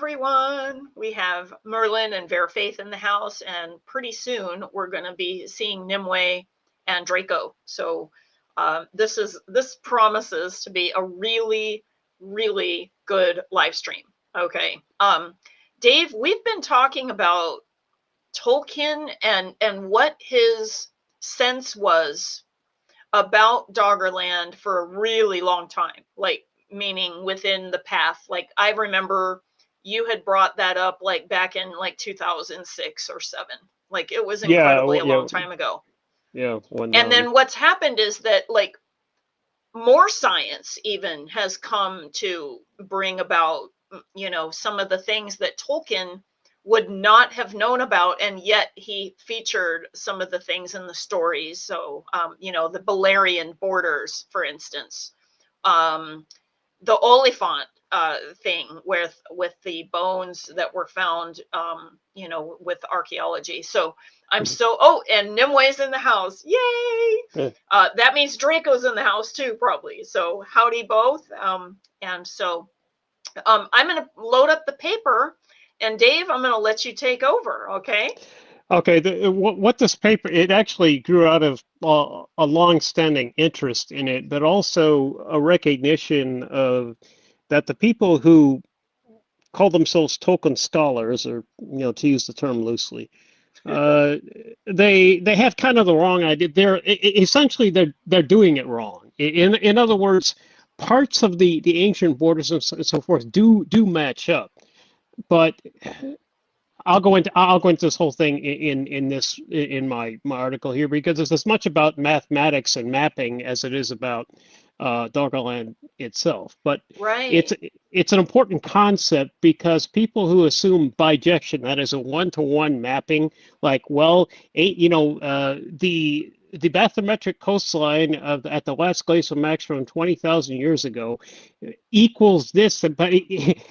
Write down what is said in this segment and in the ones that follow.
everyone. We have Merlin and Faith in the house, and pretty soon we're going to be seeing Nimue and Draco. So this promises to be a really, really good live stream. Okay. Dave, we've been talking about Tolkien and what his sense was about Doggerland for a really long time, like meaning within the path. Like I remember you had brought that up like back in like 2006 or 7. Like it was incredibly a long time ago. Yeah. And then what's happened is that like more science even has come to bring about, you know, some of the things that Tolkien would not have known about, and yet he featured some of the things in the stories. So, you know, the Balerian borders, for instance, the Oliphant thing with the bones that were found, you know, with archaeology. So I'm and Nimue's in the house. Yay! That means Draco's in the house too, probably. So howdy both. And so I'm going to load up the paper, and Dave, I'm going to let you take over. Okay. Okay. What this paper, it actually grew out of a long-standing interest in it, but also a recognition of that the people who call themselves Tolkien scholars, or to use the term loosely, they have kind of the wrong idea. They're doing it wrong. In other words, parts of the ancient borders and so forth do match up, but I'll go into this whole thing in my article here, because it's as much about mathematics and mapping as it is about Doggerland itself. But it's an important concept, because people who assume bijection, that is a one-to-one mapping, like, well, the bathymetric coastline at the last glacial maximum 20,000 years ago equals this, but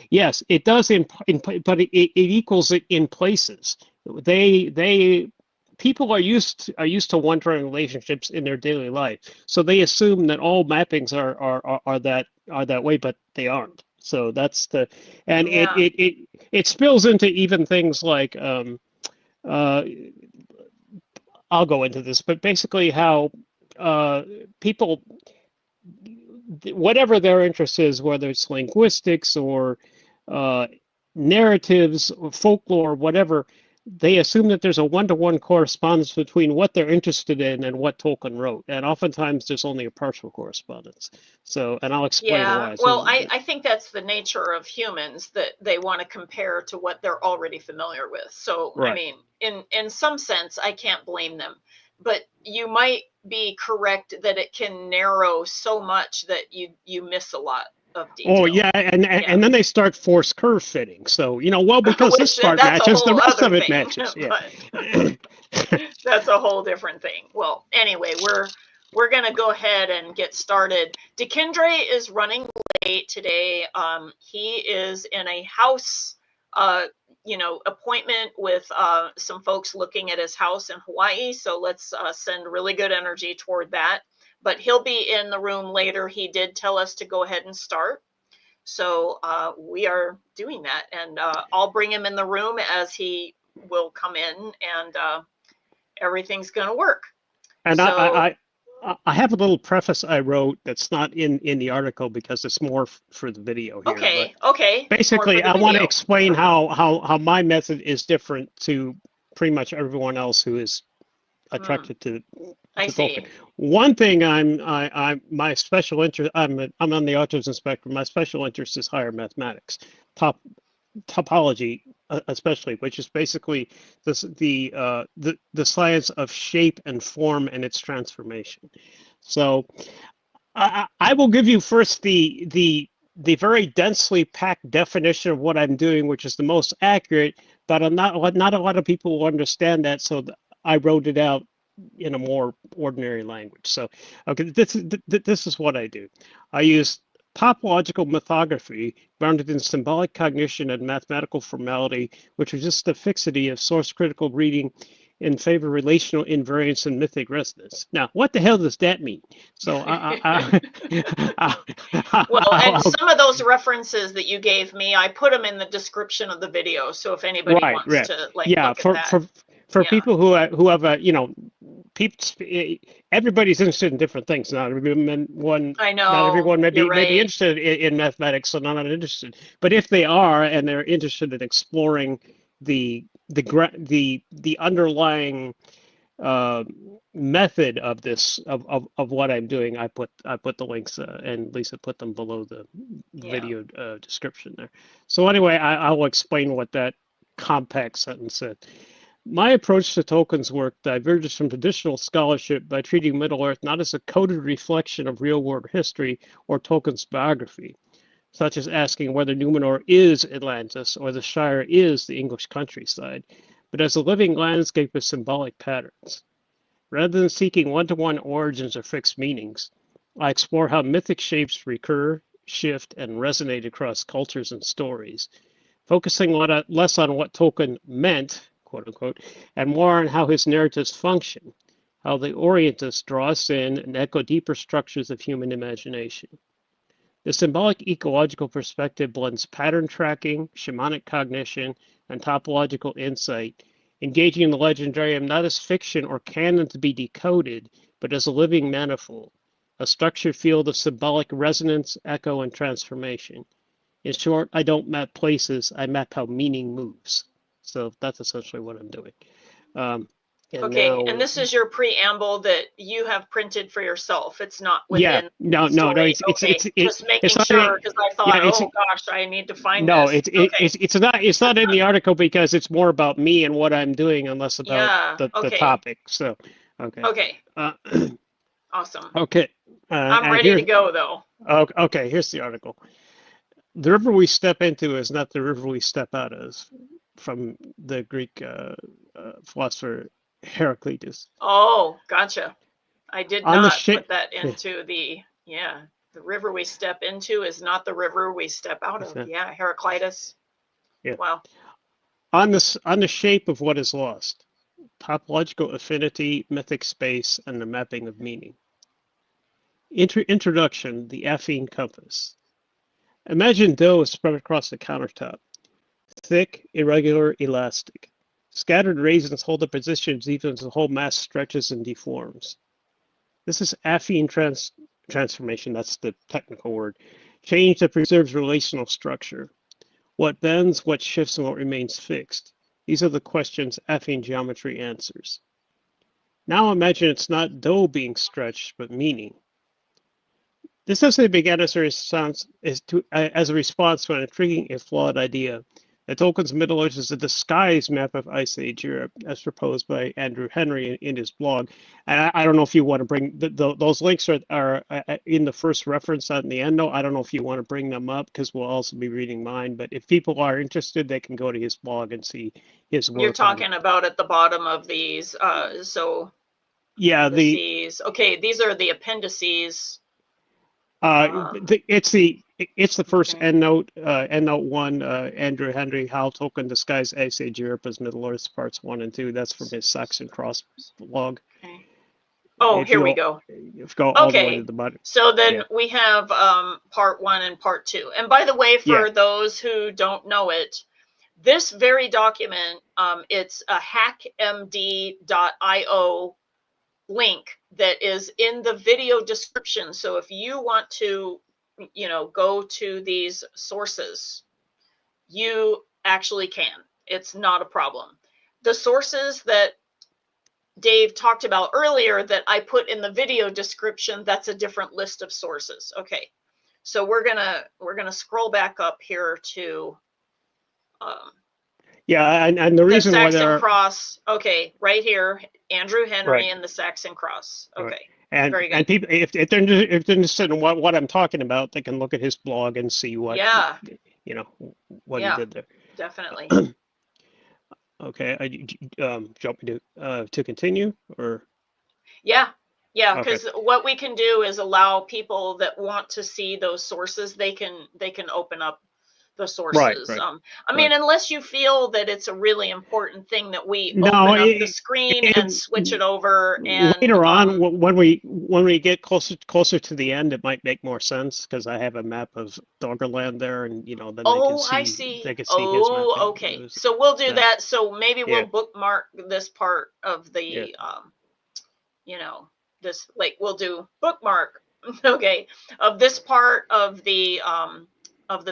yes, it does but it equals it in places. People are used to one-to-one relationships in their daily life, so they assume that all mappings are that way, but they aren't. So that's it spills into even things like I'll go into this, but basically how people, whatever their interest is, whether it's linguistics or narratives or folklore, whatever, they assume that there's a one-to-one correspondence between what they're interested in and what Tolkien wrote. And oftentimes there's only a partial correspondence. So, and I'll explain why. Well, I think that's the nature of humans, that they want to compare to what they're already familiar with. So, right. I mean, in some sense, I can't blame them. But you might be correct that it can narrow so much that you miss a lot of detail. Oh yeah, and then they start force curve fitting. So well, because this part matches, the rest of it matches. Yeah, that's a whole different thing. Well, anyway, we're gonna go ahead and get started. Dekindre is running late today. He is in a house, appointment with some folks looking at his house in Hawaii. So let's send really good energy toward that. But he'll be in the room later. He did tell us to go ahead and start. So we are doing that. And I'll bring him in the room as he will come in, and everything's going to work. And so, I have a little preface I wrote that's not in the article, because it's more for the video here. Okay. Basically, I want to explain how my method is different to pretty much everyone else who is attracted to Tolkien. One thing my special interest, I'm on the autism spectrum. My special interest is higher mathematics, topology especially, which is basically the science of shape and form and its transformation. So I will give you first the very densely packed definition of what I'm doing, which is the most accurate, but not a lot of people will understand that. So I wrote it out in a more ordinary language. So, okay, this is what I do. I use topological mythography grounded in symbolic cognition and mathematical formality, which resists the fixity of source critical reading in favor of relational invariance and mythic resonance. Now, what the hell does that mean? So, well, and some of those references that you gave me, I put them in the description of the video. So if anybody wants to look at that. For people who have a, everybody's interested in different things. Not everyone may be interested in mathematics, so not interested. But if they are, and they're interested in exploring the underlying method of this of what I'm doing, I put the links, and Lisa put them below the video description there. So anyway, I'll explain what that compact sentence said. My approach to Tolkien's work diverges from traditional scholarship by treating Middle-earth not as a coded reflection of real-world history or Tolkien's biography, such as asking whether Numenor is Atlantis or the Shire is the English countryside, but as a living landscape of symbolic patterns. Rather than seeking one-to-one origins or fixed meanings, I explore how mythic shapes recur, shift, and resonate across cultures and stories, focusing less on what Tolkien meant, quote unquote, and more on how his narratives function, how they orient us, draw us in, and echo deeper structures of human imagination. The symbolic ecological perspective blends pattern tracking, shamanic cognition, and topological insight, engaging the Legendarium not as fiction or canon to be decoded, but as a living manifold, a structured field of symbolic resonance, echo, and transformation. In short, I don't map places, I map how meaning moves. So that's essentially what I'm doing. And this is your preamble that you have printed for yourself. It's not within. No. It's just making sure, because I thought, oh gosh, I need to find this. It's not in the article because it's more about me and what I'm doing and less about the topic. So okay. Awesome. Okay. I'm ready to go though. Okay, here's the article. The river we step into is not the river we step out of, from the Greek philosopher Heraclitus. Oh, gotcha. I did not put that into the river we step into is not the river we step out of. Yeah, Heraclitus. Yeah. Wow. On the shape of what is lost, topological affinity, mythic space, and the mapping of meaning. Introduction, the affine compass. Imagine dough spread across the countertop. Thick, irregular, elastic. Scattered raisins hold the positions even as the whole mass stretches and deforms. This is affine transformation, that's the technical word. Change that preserves relational structure. What bends, what shifts, and what remains fixed. These are the questions affine geometry answers. Now imagine it's not dough being stretched, but meaning. This essay began as a response to an intriguing if flawed idea that Tolkien's Middle-earth is a disguised map of Ice Age Europe, as proposed by Andrew Henry in his blog. And I don't know if you want to bring those links are in the first reference on the end. No, I don't know if you want to bring them up because we'll also be reading mine. But if people are interested, they can go to his blog and see his work. You're talking about at the bottom of these. Yeah, these are the appendices. It's the first endnote, endnote 1, Andrew Henry, How Tolkien Disguised Ice Age Europe as Middle-earth, parts 1 and 2. That's from his Saxon Cross blog. Okay. Oh, here we go. Go all the way to the bottom. So then we have part 1 and part 2. And by the way, for those who don't know it, this very document, it's a hackmd.io link that is in the video description. So if you want to, go to these sources, you actually can. It's not a problem. The sources that Dave talked about earlier that I put in the video description, that's a different list of sources. Okay. So we're gonna scroll back up here to and the reason why Saxon Cross. Okay, right here, Andrew Henry and the Saxon Cross. Okay, right. And very good. And people, if they're interested in what I'm talking about, they can look at his blog and see what what he did there. Definitely. Okay, do you want me to continue or? Yeah, because what we can do is allow people that want to see those sources. They can open up the sources. Right. I mean, unless you feel that it's a really important thing that we No, open up the screen and switch it over, and later on, when we get closer to the end, it might make more sense because I have a map of Doggerland there, and you know, then I see. they can see his map. Okay. So we'll do that. So maybe we'll bookmark this part of the you know, this, like, we'll do bookmark, okay, of this part of the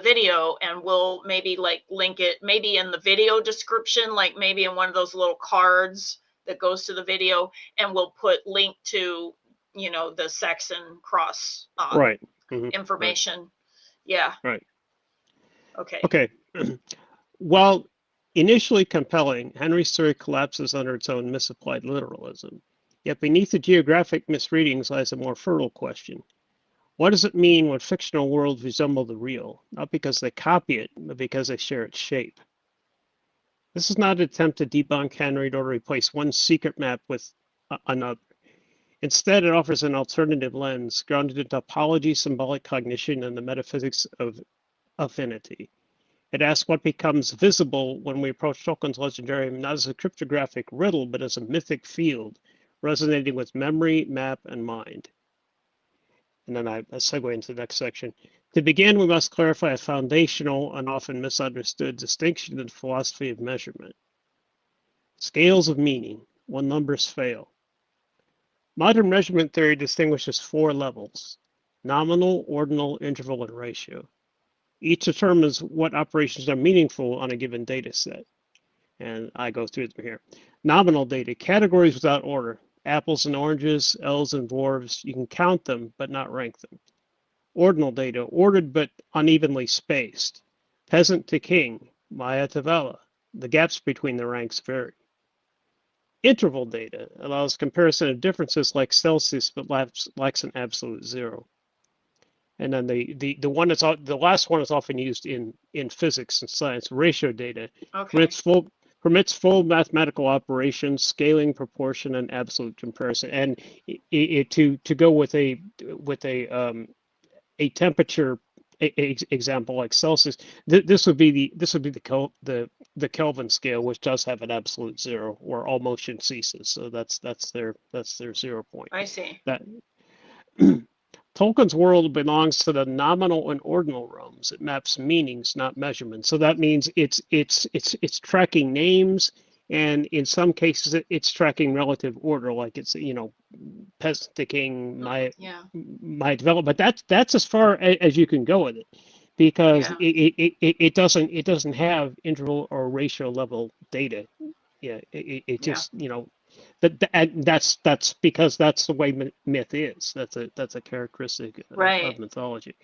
video, and we'll maybe like link it maybe in the video description, like maybe in one of those little cards that goes to the video, and we'll put link to, you know, the Saxon cross information. Yeah. Right. Okay. While initially compelling, Henry's story collapses under its own misapplied literalism. Yet beneath the geographic misreadings lies a more fertile question. What does it mean when fictional worlds resemble the real, not because they copy it, but because they share its shape? This is not an attempt to debunk Henry or to replace one secret map with another. Instead, it offers an alternative lens grounded in topology, symbolic cognition, and the metaphysics of affinity. It asks what becomes visible when we approach Tolkien's Legendarium not as a cryptographic riddle, but as a mythic field, resonating with memory, map, and mind. And then I segue into the next section. To begin, we must clarify a foundational and often misunderstood distinction in the philosophy of measurement. Scales of meaning, when numbers fail. Modern measurement theory distinguishes 4 levels: nominal, ordinal, interval, and ratio. Each determines what operations are meaningful on a given data set. And I go through them here. Nominal data, categories without order. Apples and oranges, elves and dwarves, you can count them, but not rank them. Ordinal data, ordered but unevenly spaced. Peasant to king, Maya to Vala. The gaps between the ranks vary. Interval data allows comparison of differences like Celsius, but lacks an absolute zero. And then the last one is often used in physics and science. Ratio data permits full mathematical operations, scaling, proportion, and absolute comparison. And to go with a temperature example like Celsius, this would be the Kelvin scale, which does have an absolute zero where all motion ceases. So that's their 0 point. I see. That Tolkien's world belongs to the nominal and ordinal realms. It maps meanings, not measurements. So that means it's tracking names, and in some cases it's tracking relative order, like it's, you know, peasant to king, my development. But that's as far as you can go with it, because it doesn't have interval or ratio level data. Yeah, it just you know. That's because that's the way myth is. That's a characteristic of mythology.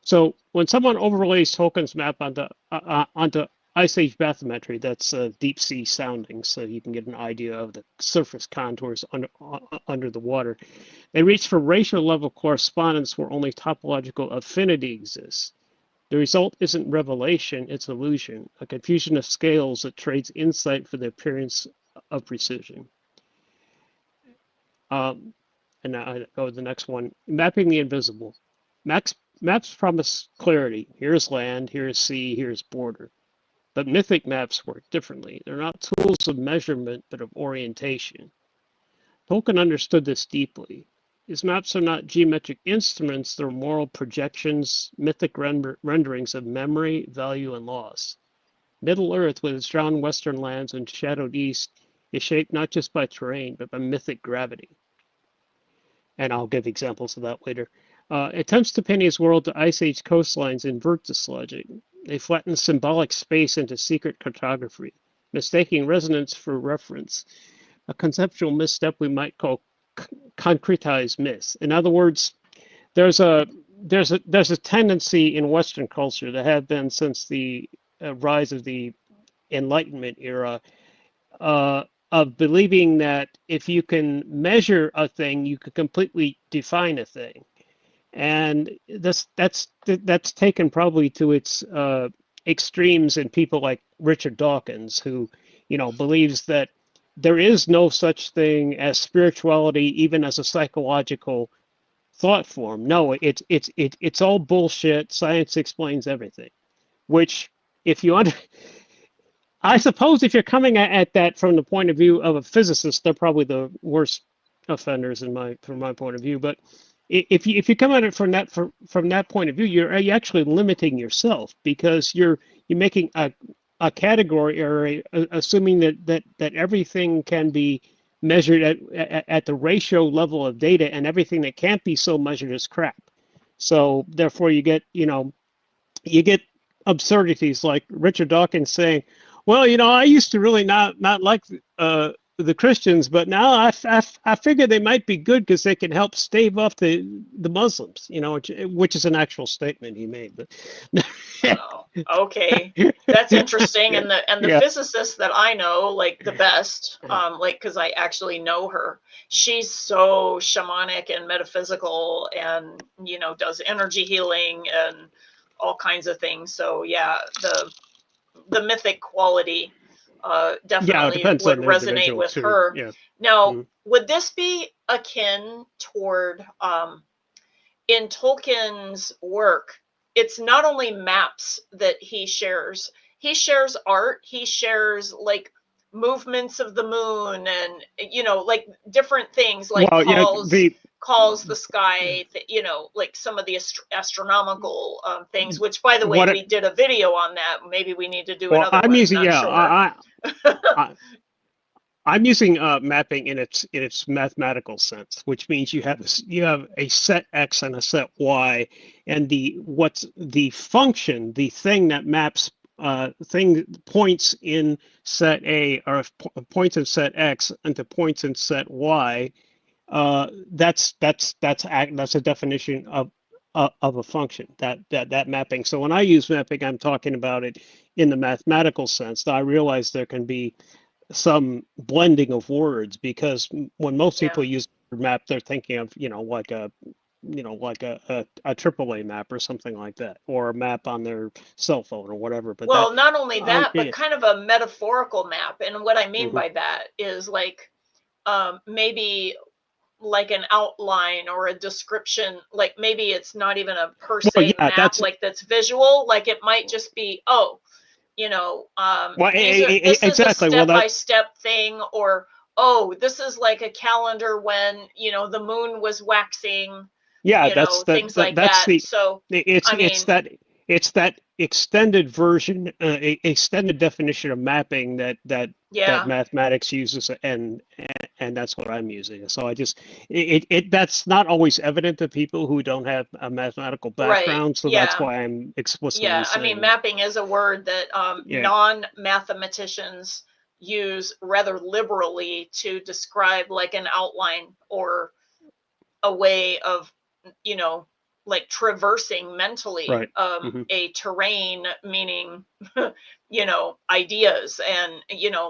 So when someone overlays Tolkien's map onto Ice Age bathymetry, that's deep sea sounding, so you can get an idea of the surface contours under the water. They reach for ratio level correspondence where only topological affinity exists. The result isn't revelation, it's illusion, a confusion of scales that trades insight for the appearance of precision. And I go to the next one. Mapping the invisible. Maps promise clarity. Here's land, here's sea, here's border. But mythic maps work differently. They're not tools of measurement, but of orientation. Tolkien understood this deeply. His maps are not geometric instruments, they're moral projections, mythic renderings of memory, value, and loss. Middle Earth, with its drowned western lands and shadowed east, is shaped not just by terrain, but by mythic gravity. And I'll give examples of that later. Attempts to pin his world to Ice Age coastlines invert this logic. They flatten symbolic space into secret cartography, mistaking resonance for reference, a conceptual misstep we might call concretized myth. In other words, there's a tendency in Western culture that have been since the rise of the Enlightenment era of believing that if you can measure a thing, you can completely define a thing, and that's taken probably to its extremes in people like Richard Dawkins, who, you know, believes that there is no such thing as spirituality, even as a psychological thought form. No, it's all bullshit. Science explains everything. Which, if you under, I suppose if you're coming at that from the point of view of a physicist, they're probably the worst offenders from my point of view. But if you come at it from that point of view, you're actually limiting yourself, because you're making a category, or assuming that everything can be measured at the ratio level of data, and everything that can't be so measured is crap. So therefore you get absurdities like Richard Dawkins saying, well, I used to really not like the Christians, but now I figure they might be good because they can help stave off the Muslims, which is an actual statement he made. But oh, okay, that's interesting. And the physicist that I know, like the best, like, because I actually know her, she's so shamanic and metaphysical, and does energy healing and all kinds of things. So yeah, the mythic quality definitely would resonate with too. her. Yeah. Now, would this be akin toward in Tolkien's work? It's not only maps that he shares art, he shares like movements of the moon, and like different things, like calls the sky, like some of the astronomical things, which, by the way, we did a video on that. Maybe we need to do another one. I'm using mapping in its mathematical sense, which means you have a set X and a set Y, and what's the function, the thing that maps points in set A, or points in set X into points in set Y. That's a definition of a function, that mapping. So when I use mapping, I'm talking about it in the mathematical sense. I realize there can be some blending of words, because when most people use map, they're thinking of like a AAA map or something like that, or a map on their cell phone or whatever. But not only that, but kind of a metaphorical map. And what I mean by that is like maybe like an outline or a description, like maybe it's not even a per se map, that's visual. Like it might just be, this is a step-by-step thing, or this is like a calendar when the moon was waxing. Things like that. So it's that extended version, extended definition of mapping that mathematics uses, and that's what I'm using. So I just that's not always evident to people who don't have a mathematical background. So that's why I'm explicitly saying. I mean, mapping is a word that non-mathematicians use rather liberally to describe like an outline or a way of like traversing mentally a terrain, meaning ideas, and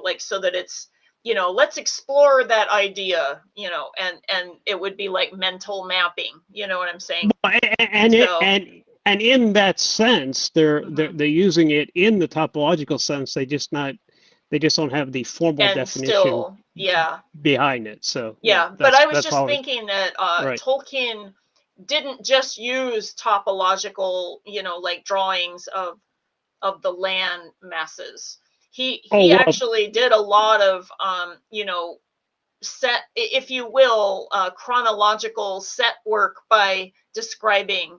like, so that it's let's explore that idea, and it would be like mental mapping, what I'm saying? And in that sense, they're using it in the topological sense. They just don't have the formal definition behind it. So but I was just thinking that Tolkien didn't just use topological, like drawings of the land masses. He actually did a lot of set, if you will, chronological set work by describing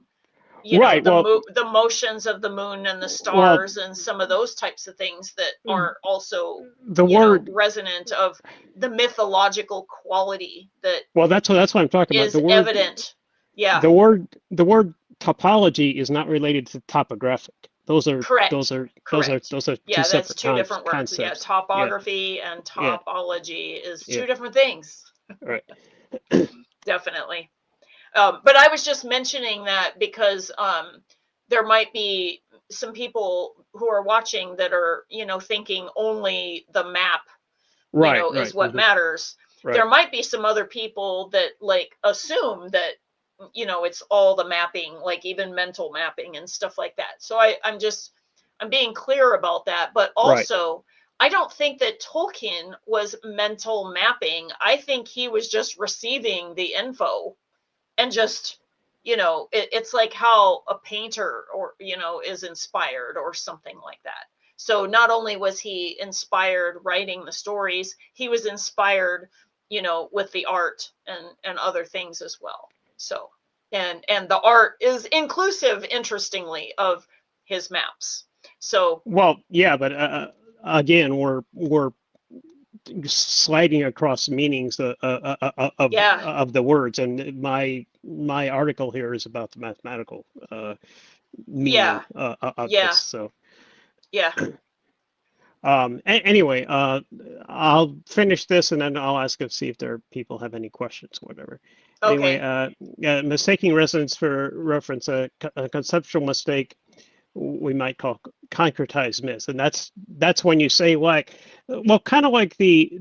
the motions of the moon and the stars, and some of those types of things that are also resonant of the mythological quality that that's what I'm talking about. Is evident. The word topology is not related to topographic. Those are correct. Those are that's two different words. Concepts. Yeah, topography and topology is two different things. Right. Definitely. But I was just mentioning that because there might be some people who are watching that are thinking only the map is what matters. Right. There might be some other people that like assume that it's all the mapping, like even mental mapping and stuff like that. So I'm being clear about that. But also, I don't think that Tolkien was mental mapping. I think he was just receiving the info and just you know, it's like how a painter or, you know, is inspired or something like that. So not only was he inspired writing the stories, he was inspired, you know, with the art and other things as well. So, and the art is inclusive, interestingly, of his maps. So, well, yeah, but again, we're sliding across meanings yeah, of the words, and my article here is about the mathematical meaning yeah, of yeah, this. So yeah. anyway, I'll finish this and then I'll ask if see if there are people have any questions, whatever. Anyway, Okay. mistaking resonance for reference, a conceptual mistake we might call concretized myth, and that's when you say, like, well, kind of like the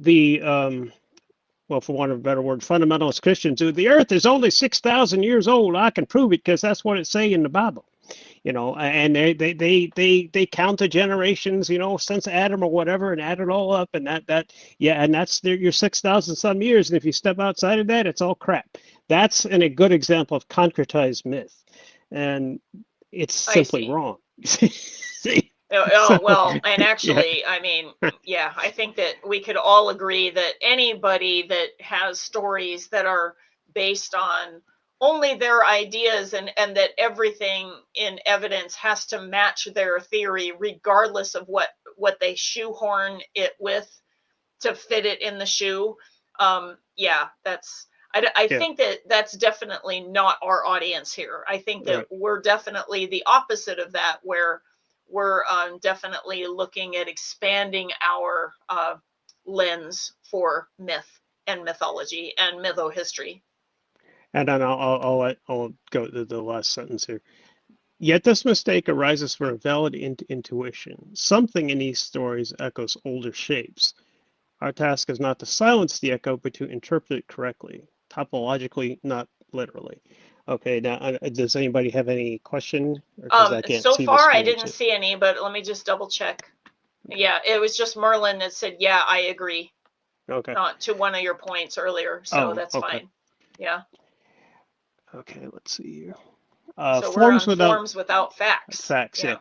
well, for want of a better word, fundamentalist Christians do. The earth is only 6,000 years old. I can prove it because that's what it say in the Bible. You know, and they count the generations, you know, since Adam or whatever, and add it all up, and yeah, and that's your 6,000 some years. And if you step outside of that, it's all crap. That's a good example of concretized myth, and it's I simply see. wrong. See? So, Oh, well, and yeah, actually, I mean, yeah, I think that we could all agree that anybody that has stories that are based on only their ideas and that everything in evidence has to match their theory, regardless of what they shoehorn it with to fit it in the shoe. Yeah, I yeah, think that that's definitely not our audience here. I think that right. we're definitely the opposite of that, where we're definitely looking at expanding our lens for myth and mythology and mytho-history. And then I'll go to the last sentence here. Yet this mistake arises from a valid intuition. Something in these stories echoes older shapes. Our task is not to silence the echo, but to interpret it correctly, topologically, not literally. Okay, now, does anybody have any question? Because I can't So see the far, I screen. didn't So. see any, but let me just double check. Yeah, it was just Merlin that said, yeah, I agree. Okay. To one of your points earlier, so Oh, that's okay. fine. Yeah. Okay, let's see here. So we're Forms on without forms without facts. facts, yeah. Yeah.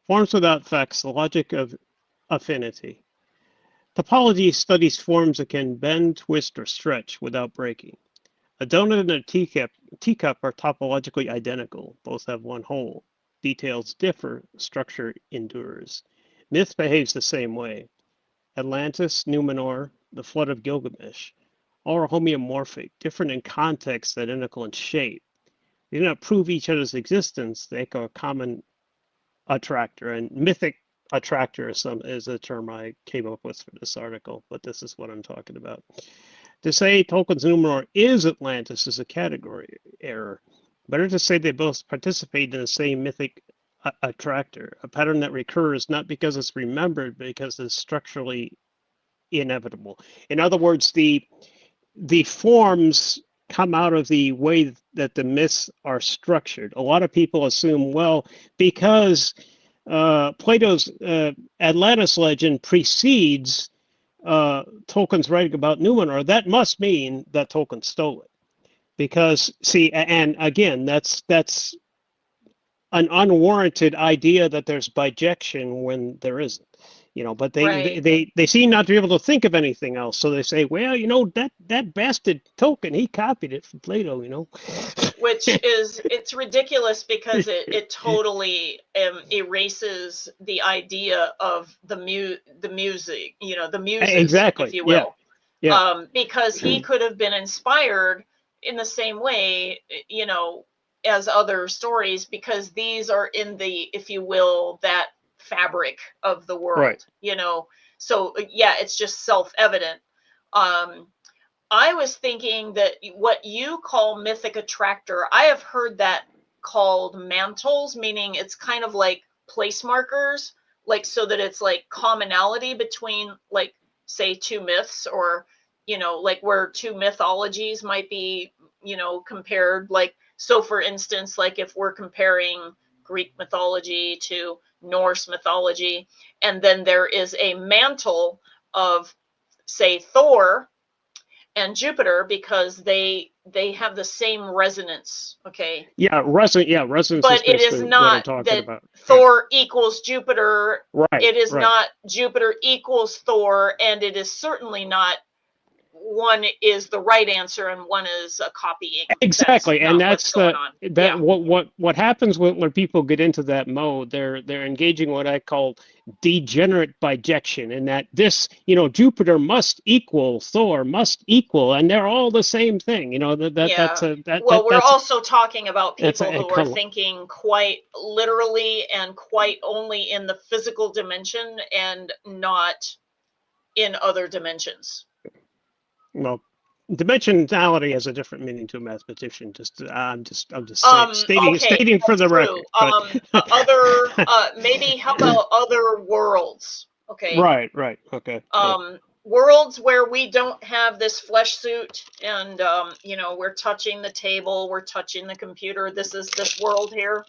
Forms without facts, the logic of affinity. Topology studies forms that can bend, twist, or stretch without breaking. A donut and a teacup are topologically identical. Both have one hole. Details differ, structure endures. Myth behaves the same way. Atlantis, Numenor, the flood of Gilgamesh, all are homeomorphic, different in context, identical in shape. They do not prove each other's existence, they echo a common attractor. And mythic attractor is a term I came up with for this article, but this is what I'm talking about. To say Tolkien's Numenor is Atlantis is a category error. Better to say they both participate in the same mythic attractor, a pattern that recurs not because it's remembered, but because it's structurally inevitable. In other words, the forms come out of the way that the myths are structured. A lot of people assume, well, because Plato's Atlantis legend precedes Tolkien's writing about Numenor, that must mean that Tolkien stole it. Because, see, and again, that's an unwarranted idea that there's bijection when there isn't. You know, but Right. they seem not to be able to think of anything else. So they say, well, you know, that bastard Tolkien, he copied it from Plato, you know. Which is, it's ridiculous because it totally erases the idea of the music, you know, the muses, if Exactly. you Yeah. will. Yeah. Because he could have been inspired in the same way, you know, as other stories, because these are in the, if you will, that fabric of the Right. world, you know. So yeah, it's just self-evident. um I was thinking that what you call mythic attractor, I have heard that called mantles, meaning it's kind of like place markers, like so that it's like commonality between, like, say, two myths, or, you know, like where two mythologies might be, you know, compared. Like, so for instance, like if we're comparing Greek mythology to Norse mythology, and then there is a mantle of, say, Thor and Jupiter, because they have the same resonance. Okay. Yeah, resonance But is it is basically what I'm not talking that about. Thor equals Jupiter. Right. It is right. not Jupiter equals Thor, and it is certainly not one is the right answer and one is a copying. Exactly, and that's what happens when people get into that mode. They're engaging what I call degenerate bijection, and that this, Jupiter must equal Thor, must equal, and they're all the same thing. We're also talking about people who are of, thinking quite literally and quite only in the physical dimension and not in other dimensions. Well, dimensionality has a different meaning to a mathematician. I'm just stating for the record. Maybe how about other worlds? Okay. Right. Okay. Worlds where we don't have this flesh suit, and we're touching the table, we're touching the computer. This is this world here.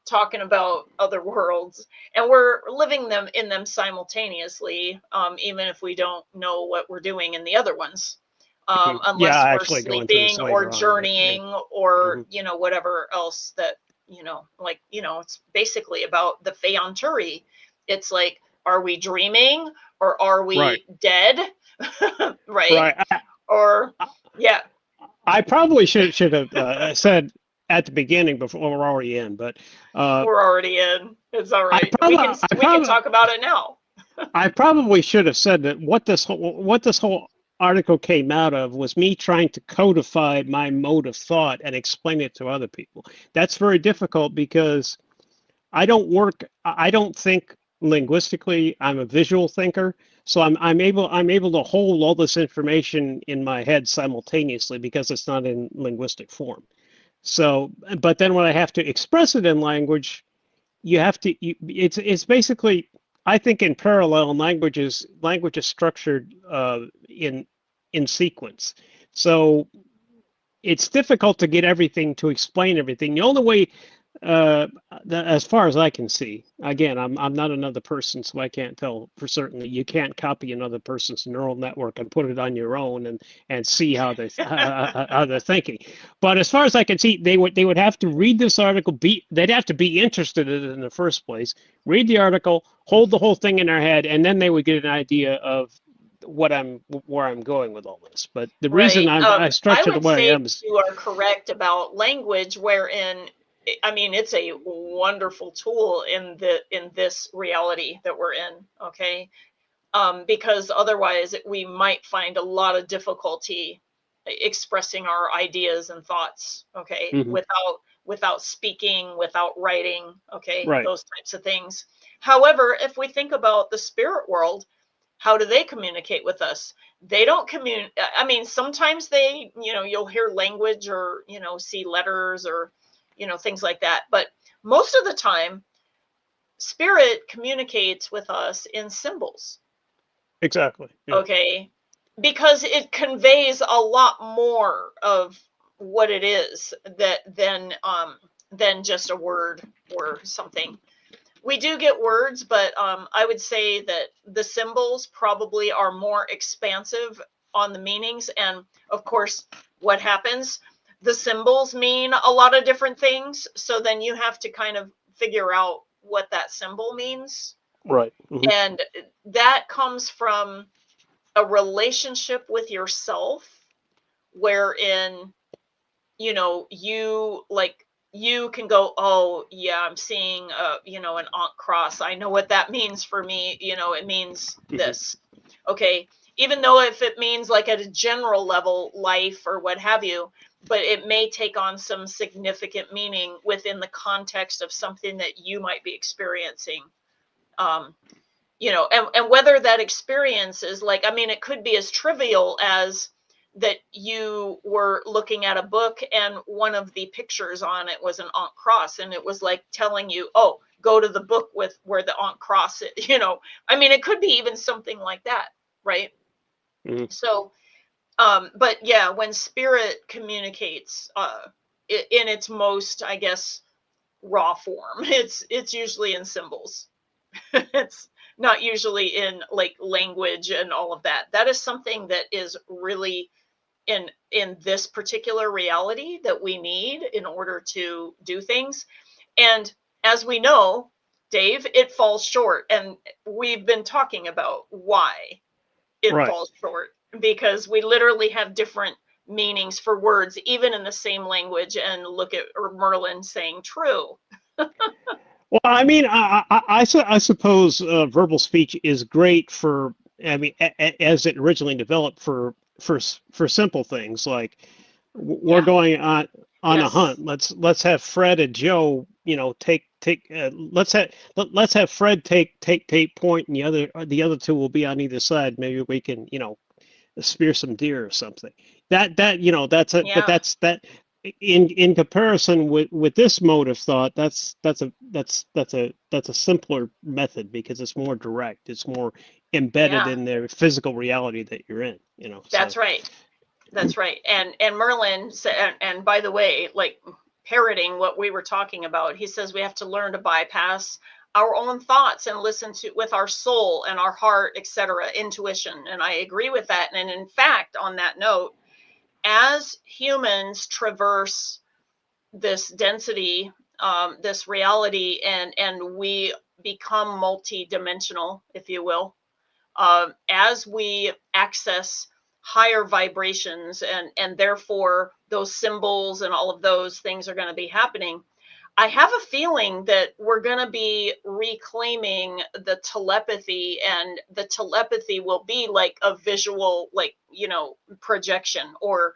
Talking about other worlds, and we're living in them simultaneously, even if we don't know what we're doing in the other ones. Unless we're sleeping or journeying or whatever else that it's basically about the Feanturi. It's like, are we dreaming or are we dead? Right. Or I probably should have said at the beginning before we're already in, but we're already in. It's all right. We can talk about it now. I probably should have said that what this whole article came out of was me trying to codify my mode of thought and explain it to other people. That's very difficult because I don't think linguistically. I'm a visual thinker, so I'm able to hold all this information in my head simultaneously because it's not in linguistic form. So, but then when I have to express it in language, it's basically, I think, in parallel, language is structured in sequence. So it's difficult to get everything, to explain everything. The only way, as far as I can see, again, I'm not another person, so I can't tell for certain that you can't copy another person's neural network and put it on your own and see how they're thinking. But as far as I can see, they would have to read this article. They'd have to be interested in it in the first place. Read the article, hold the whole thing in their head, and then they would get an idea of where I'm going with all this. But the reason I structured the way I am is, you are correct about language, wherein, I mean, it's a wonderful tool in this reality that we're in. Okay. Because otherwise we might find a lot of difficulty expressing our ideas and thoughts. Okay. Mm-hmm. Without speaking, without writing. Okay. Right. Those types of things. However, if we think about the spirit world, how do they communicate with us? They don't communicate. I mean, sometimes they, you'll hear language or, see letters or, things like that. But most of the time, spirit communicates with us in symbols. Exactly. Yeah. Okay. Because it conveys a lot more of what it is than just a word or something. We do get words, but I would say that the symbols probably are more expansive on the meanings. And of course, what happens? The symbols mean a lot of different things. So then you have to kind of figure out what that symbol means. Right. Mm-hmm. And that comes from a relationship with yourself, wherein, you can go, oh yeah, I'm seeing an Ankh cross. I know what that means for me. It means this. Okay. Even though if it means like at a general level, life or what have you, but it may take on some significant meaning within the context of something that you might be experiencing. And whether that experience is it could be as trivial as that you were looking at a book and one of the pictures on it was an Ankh cross, and it was like telling you, oh, go to the book with where the Ankh cross is, it could be even something like that, right? Mm-hmm. So, but yeah, when spirit communicates in its most, I guess, raw form, it's usually in symbols. It's not usually in like language and all of that. That is something that is really in this particular reality that we need in order to do things. And as we know, Dave, it falls short. And we've been talking about why it falls short, because we literally have different meanings for words, even in the same language. And look at Merlin saying true. Well, I mean, I suppose verbal speech is great for, I mean, as it originally developed for simple things like we're going on a hunt. Let's have Fred and Joe, let's have Fred take point, and the other two will be on either side. Maybe we can, spear some deer or something. But that's in comparison with this mode of thought, that's a simpler method because it's more direct. It's more embedded in their physical reality that you're in. That's right. That's right. And Merlin said, and by the way, like parroting what we were talking about, he says we have to learn to bypass our own thoughts and listen to with our soul and our heart, etc., intuition. And I agree with that. And in fact, on that note, as humans traverse this density, this reality, and we become multi-dimensional, if you will, as we access higher vibrations, and therefore those symbols and all of those things are going to be happening, I have a feeling that we're going to be reclaiming the telepathy, and the telepathy will be like a visual, like, projection, or,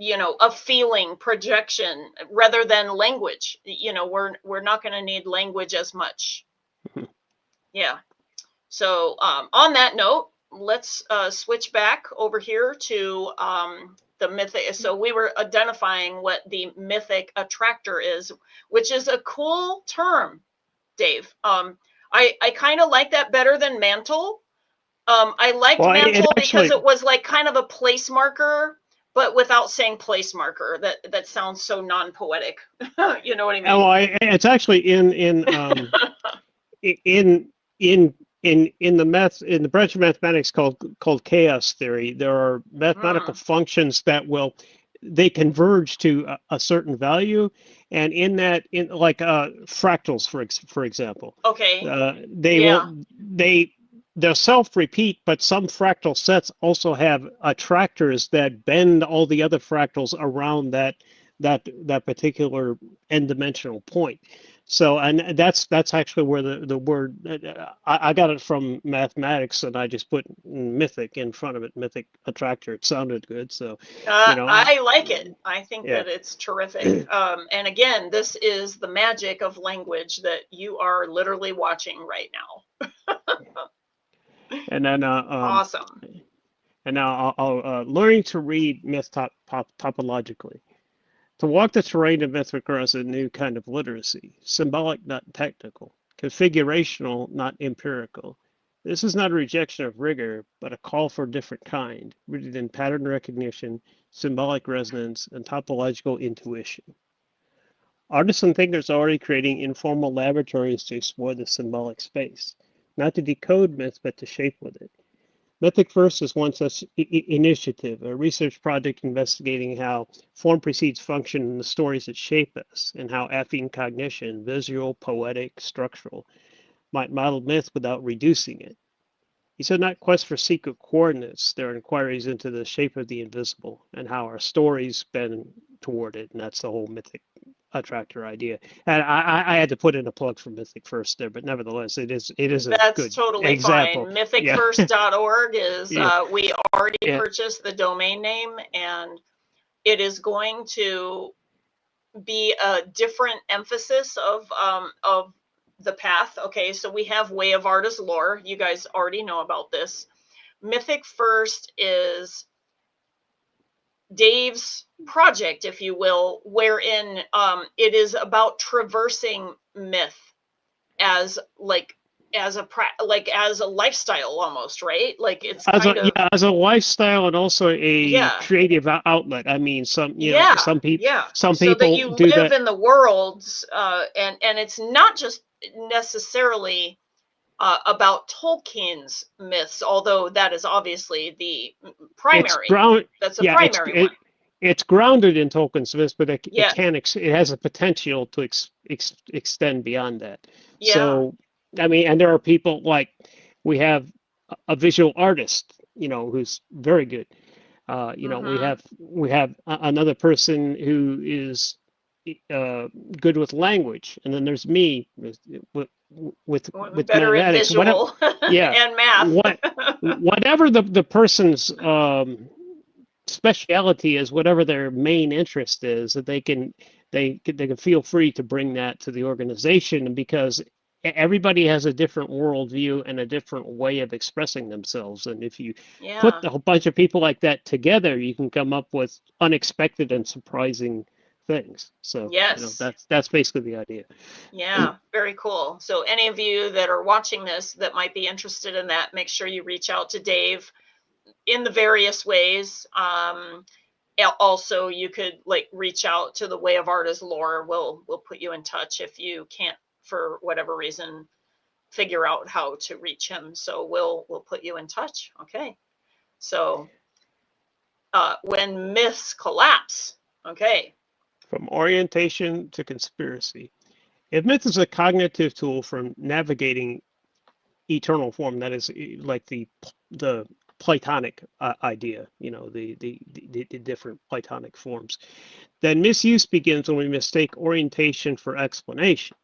a feeling projection rather than language. We're not going to need language as much. Yeah. So on that note, let's switch back over here to the mythic. So we were identifying what the mythic attractor is, which is a cool term, Dave. I kind of like that better than mantle. I liked mantle because it was like kind of a place marker, but without saying place marker. That sounds so non-poetic. You know what I mean? Oh, it's actually in the branch of mathematics called chaos theory. There are mathematical functions that they converge to a certain value, and in fractals, for example. Okay. They'll self-repeat, but some fractal sets also have attractors that bend all the other fractals around that particular n-dimensional point. So, and that's actually where the word, I got it from mathematics, and I just put mythic in front of it, mythic attractor. It sounded good, so I like it. I think that it's terrific. And again, this is the magic of language that you are literally watching right now. And then awesome. And now I'll learning to read myth topologically. To walk the terrain of myth requires a new kind of literacy, symbolic, not technical, configurational, not empirical. This is not a rejection of rigor, but a call for a different kind, rooted in pattern recognition, symbolic resonance, and topological intuition. Artists and thinkers are already creating informal laboratories to explore the symbolic space, not to decode myth, but to shape with it. Mythic Verse is one such initiative, a research project investigating how form precedes function in the stories that shape us, and how affine cognition, visual, poetic, structural, might model myth without reducing it. These are not quests for secret coordinates, they're inquiries into the shape of the invisible and how our stories bend toward it, and that's the whole mythic attractor idea. And I had to put in a plug for Mythic First there, but nevertheless, it is a good totally example. Fine. Mythicfirst.org is we already purchased the domain name, and it is going to be a different emphasis of the path. Okay, so we have Way of Arda's lore. You guys already know about this. Mythic First is Dave's project, if you will, wherein it is about traversing myth as a lifestyle almost, right? Like it's as a lifestyle and also a creative outlet. I mean, some people so that you live in the worlds, and it's not just necessarily about Tolkien's myths, although that is obviously the primary. That's the primary one. It's grounded in Tolkien's myths, but it Yeah. it has a potential to extend beyond that. Yeah. So, I mean, and there are people like we have a visual artist, you know, who's very good. You know, we have another person who is good with language, and then there's me with better mathematics, at visual yeah, and math. Whatever the person's speciality is, whatever their main interest is, that they can feel free to bring that to the organization, because everybody has a different worldview and a different way of expressing themselves. And if you put a whole bunch of people like that together, you can come up with unexpected and surprising things. So yes, you know, that's basically the idea. Yeah, very cool. So any of you that are watching this that might be interested in that, make sure you reach out to Dave in the various ways. Also, you could like reach out to the Way of Arda's lore. We'll put you in touch if you can't, for whatever reason, figure out how to reach him. So we'll put you in touch. Okay. So when myths collapse. Okay. From orientation to conspiracy. If myth is a cognitive tool for navigating eternal form, that is like the Platonic idea, you know, the different Platonic forms, then misuse begins when we mistake orientation for explanation.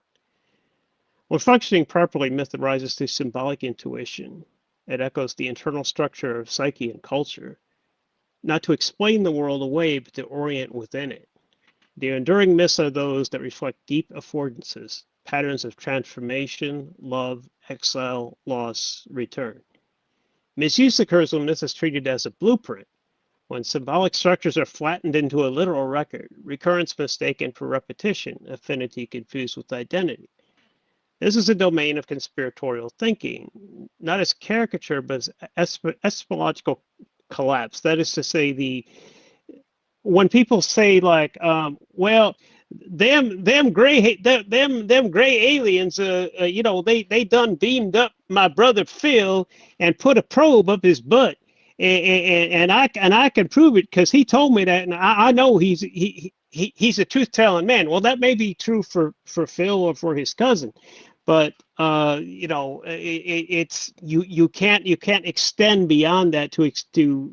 When functioning properly, myth arises through symbolic intuition. It echoes the internal structure of psyche and culture, not to explain the world away, but to orient within it. The enduring myths are those that reflect deep affordances, patterns of transformation, love, exile, loss, return. Misuse occurs when myth is treated as a blueprint, when symbolic structures are flattened into a literal record, recurrence mistaken for repetition, affinity confused with identity. This is a domain of conspiratorial thinking, not as caricature, but as epistemological collapse. That is to say, when people say like, well, them gray aliens, you know, they done beamed up my brother Phil and put a probe up his butt, and I can prove it because he told me that, and I know he's a truth-telling man. Well, that may be true for Phil or for his cousin, but you know, it's you can't extend beyond that to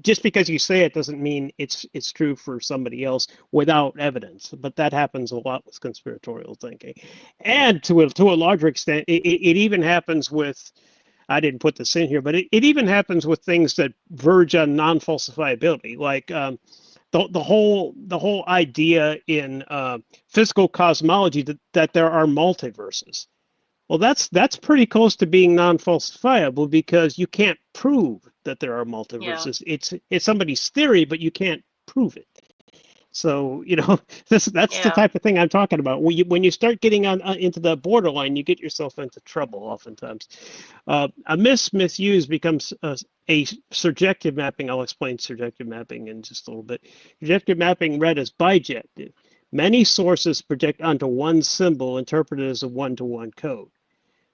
just because you say it doesn't mean it's true for somebody else without evidence. But that happens a lot with conspiratorial thinking, and to a larger extent, it even happens with. I didn't put this in here, but it even happens with things that verge on non-falsifiability, like the whole idea in physical cosmology that there are multiverses. Well, that's pretty close to being non-falsifiable because you can't prove that there are multiverses. Yeah. It's somebody's theory, but you can't prove it. So, you know, that's the type of thing I'm talking about. When you start getting into the borderline, you get yourself into trouble oftentimes. A misuse becomes a surjective mapping. I'll explain surjective mapping in just a little bit. Surjective mapping read as bijective. Many sources project onto one symbol interpreted as a one-to-one code.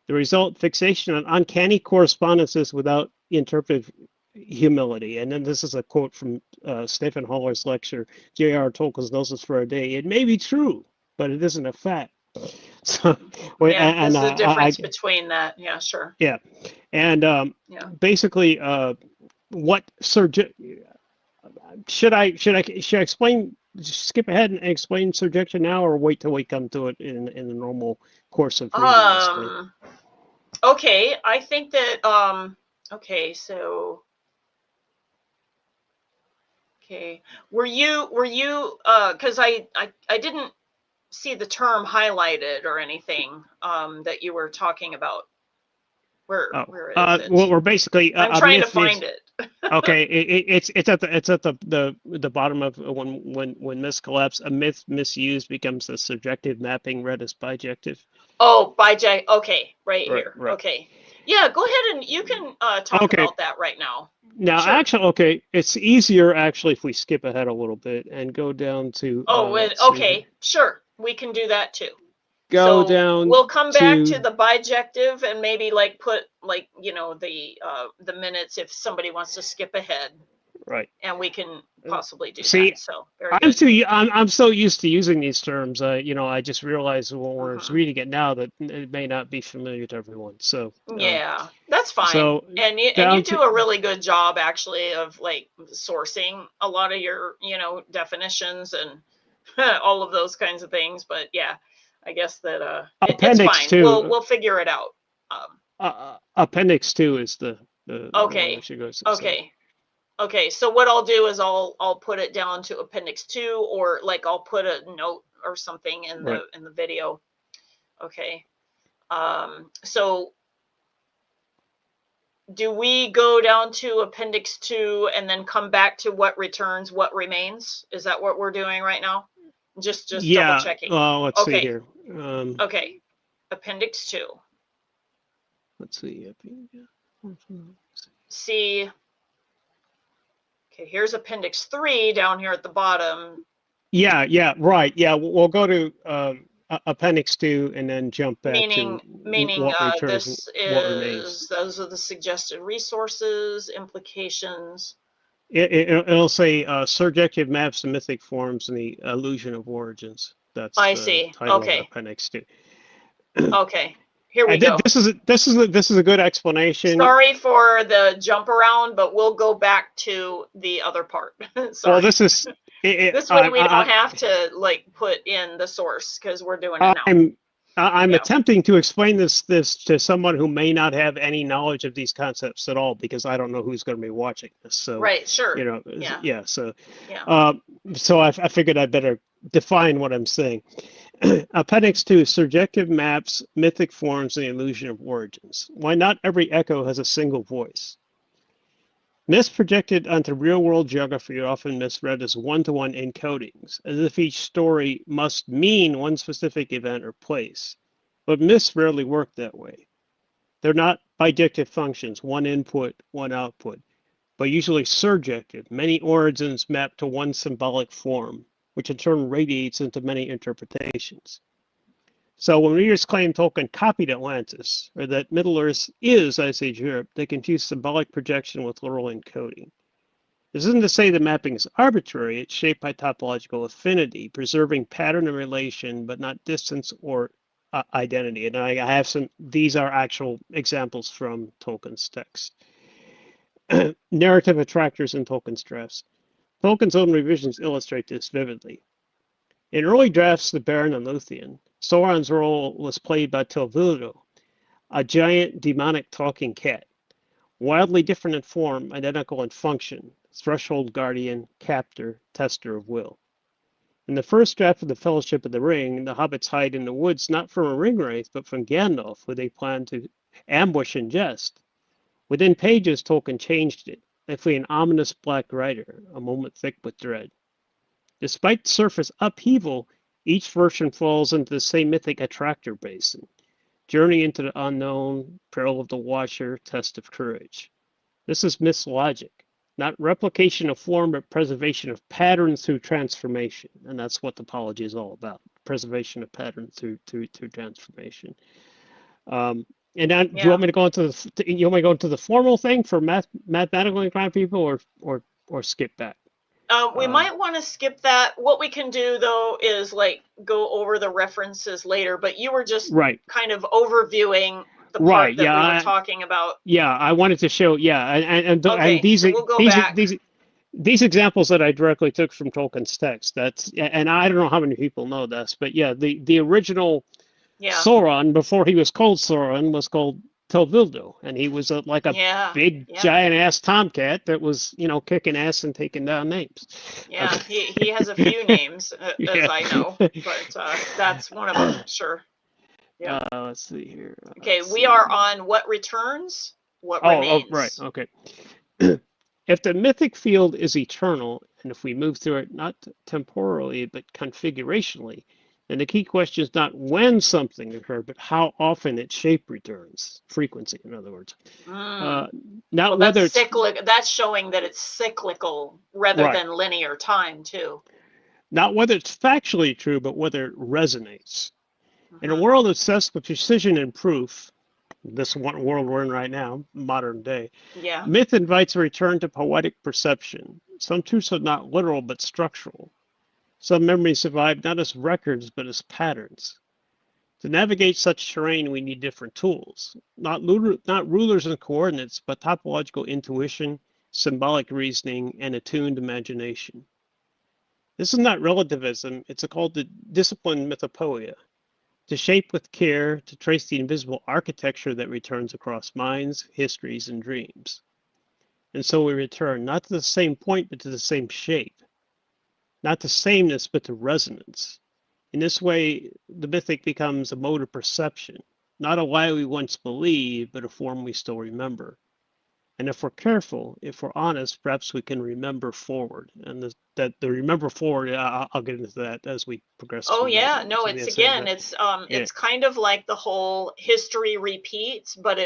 The result, fixation on uncanny correspondences without interpretive humility. And then this is a quote from Stephen Haller's lecture, JRR Tolkien's Gnosis for a Day. It may be true, but it isn't a fact. So, there's a difference between that. Yeah, sure. Yeah. And basically, what should I explain? Skip ahead and explain surjection now, or wait till we come to it in the normal course of reading? Okay, I think that okay, so were you because I didn't see the term highlighted or anything that you were talking about. Where is it? Well, we're basically I'm trying to find it. Okay, it's at the bottom of when myths collapse. A myth misused becomes a subjective mapping read as bijective. Oh, biject. Okay, right here. Right. Okay, yeah. Go ahead and you can talk about that right now. Now, sure. Actually, okay, it's easier actually if we skip ahead a little bit and go down to. Okay, sure, we can do that too. go down. We'll come back to the bijective and maybe like put like, you know, the minutes if somebody wants to skip ahead. Right. And we can possibly do See, that. So very good. I'm so used to using these terms. You know, I just realized when we're reading it now that it may not be familiar to everyone. So yeah, that's fine. So and you do a really good job actually of like sourcing a lot of your, you know, definitions and all of those kinds of things. But yeah, I guess that it's fine. 2. We'll figure it out. Appendix 2 is the okay. one she goes. Okay. Okay, so what I'll do is I'll put it down to appendix 2, or like I'll put a note or something in the video. Okay. So do we go down to appendix 2 and then come back to what returns, what remains? Is that what we're doing right now? Just double checking. Let's see here. Okay. Appendix 2. Let's see. See. Okay, here's appendix 3 down here at the bottom. Yeah, right. Yeah, we'll go to appendix 2 and then jump back meaning what returns, this what remains. Those are the suggested resources, implications. It'll say surjective maps to mythic forms and the illusion of origins. That's I the see. title Okay. of appendix 2. Okay. Here we go. This is a good explanation. Sorry for the jump around, but we'll go back to the other part. Sorry. Well, this is this way we don't have to like put in the source because we're doing it now. I'm attempting to explain this to someone who may not have any knowledge of these concepts at all, because I don't know who's going to be watching this. So right, sure. You know, yeah. So I figured I'd better define what I'm saying. Appendix 2, surjective maps, mythic forms, and the illusion of origins. Why not every echo has a single voice? Myths projected onto real-world geography are often misread as one-to-one encodings, as if each story must mean one specific event or place. But myths rarely work that way. They're not bijective functions, one input, one output, but usually surjective, many origins mapped to one symbolic form, which in turn radiates into many interpretations. So when readers claim Tolkien copied Atlantis, or that Middle-earth is Ice Age Europe, they confuse symbolic projection with literal encoding. This isn't to say the mapping is arbitrary, it's shaped by topological affinity, preserving pattern and relation, but not distance or identity. And I have these are actual examples from Tolkien's text. Narrative attractors in Tolkien's drafts. Tolkien's own revisions illustrate this vividly. In early drafts of the Baron and Luthien, Sauron's role was played by Telvildo, a giant demonic talking cat, wildly different in form, identical in function, threshold guardian, captor, tester of will. In the first draft of the Fellowship of the Ring, the hobbits hide in the woods not from a ringwraith, but from Gandalf, who they plan to ambush and jest. Within pages, Tolkien changed it. They flee an ominous black rider, a moment thick with dread. Despite surface upheaval, each version falls into the same mythic attractor basin. Journey into the unknown, peril of the watcher, test of courage. This is myth's logic, not replication of form, but preservation of pattern through transformation. And that's what topology is all about, preservation of pattern through transformation. And then, do you want me to go into the formal thing for mathematically inclined people, or skip back? We might want to skip that. What we can do though is like go over the references later, but you were just kind of overviewing the part that we were talking about. Yeah, I wanted to show. Yeah, and these so we'll go back. These examples that I directly took from Tolkien's text. And I don't know how many people know this, but yeah, the original Sauron, before he was called Sauron, was called Telvildo, and he was like a big giant ass tomcat that was, kicking ass and taking down names. Yeah, he has a few names as I know, but that's one of them, sure. Yeah. Let's see here. Okay, we are on what returns, what remains. Oh, right. Okay. If the mythic field is eternal, and if we move through it not temporally but configurationally, then the key question is not when something occurred, but how often its shape returns, frequency, in other words. Not whether it's cyclic. That's showing that it's cyclical rather than linear time too. Not whether it's factually true, but whether it resonates. In a world obsessed with precision and proof, this one world we're in right now, modern day, Yeah. myth invites a return to poetic perception. Some truths are not literal but structural. Some memories survive not as records but as patterns. To navigate such terrain, we need different tools, not rulers and coordinates, but topological intuition, symbolic reasoning, and attuned imagination. This is not relativism, it's called the disciplined mythopoeia. To shape with care, to trace the invisible architecture that returns across minds, histories, and dreams. And so we return, not to the same point, but to the same shape. Not to sameness, but to resonance. In this way, the mythic becomes a mode of perception, not a lie we once believed, but a form we still remember. And if we're careful, if we're honest, perhaps we can remember forward. And the remember forward, I'll get into that as we progress. Oh yeah, no, it's again, it's kind of like the whole history repeats, but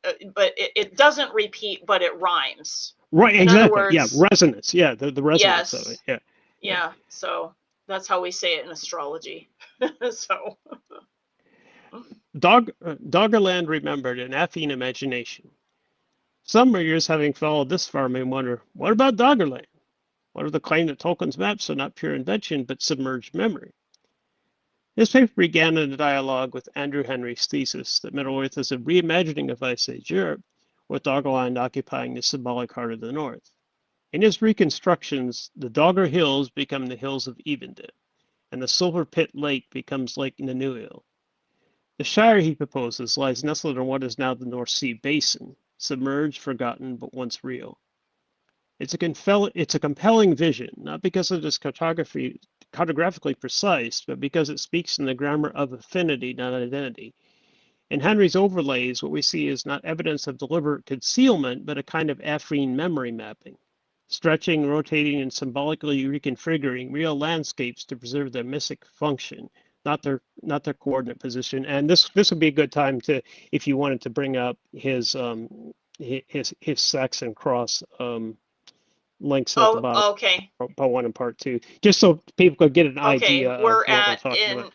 it doesn't repeat, but it rhymes. Right, exactly. Yeah, resonance. Yeah, the resonance of it. Yeah. Yeah, so that's how we say it in astrology. So Doggerland remembered an Athene imagination. Some readers, having followed this far, may wonder, what about Doggerland? What of the claim that Tolkien's maps are not pure invention, but submerged memory? This paper began in a dialogue with Andrew Henry's thesis that Middle-earth is a reimagining of Ice Age Europe, with Doggerland occupying the symbolic heart of the North. In his reconstructions, the Dogger Hills become the hills of Evendale, and the Silver Pit Lake becomes Lake Nanuil. The Shire, he proposes, lies nestled in what is now the North Sea Basin, submerged, forgotten, but once real. It's a compelling vision, not because it is cartographically precise, but because it speaks in the grammar of affinity, not identity. In Henry's overlays, what we see is not evidence of deliberate concealment, but a kind of affine memory mapping, stretching, rotating, and symbolically reconfiguring real landscapes to preserve their mystic function, not their coordinate position. And this would be a good time to, if you wanted to bring up his Saxon cross links at the bottom. Okay. Part 1 and part 2, just so people could get an idea. Okay, we're at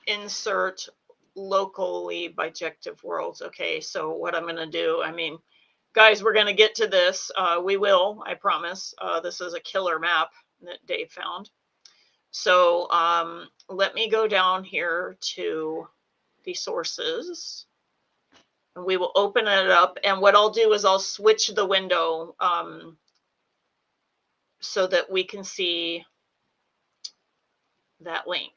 insert locally bijective worlds. Okay, so what I'm going to do, I mean, guys, we're going to get to this. We will, I promise. This is a killer map that Dave found. So let me go down here to the sources. And we will open it up. And what I'll do is I'll switch the window so that we can see that link.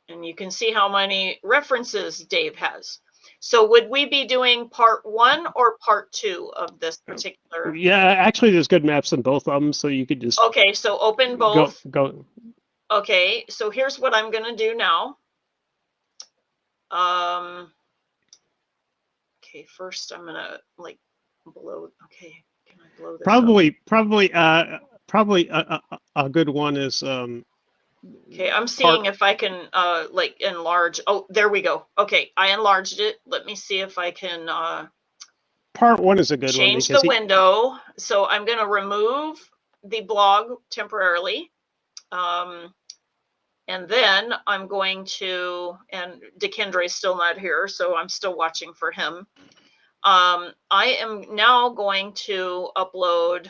And you can see how many references Dave has. So would we be doing part 1 or part 2 of this particular? Yeah, actually there's good maps in both of them, so you could just... Okay, so open both. Go. Okay, so here's what I'm going to do now. Okay, first I'm going to like blow. Okay, can I blow this Probably a good one is... okay, I'm seeing if I can like enlarge. Oh, there we go. Okay, I enlarged it. Let me see if I can part 1 is a good one. Change the window. So I'm going to remove the blog temporarily. And then I'm going to, and Dekendra is still not here, so I'm still watching for him. I am now going to upload,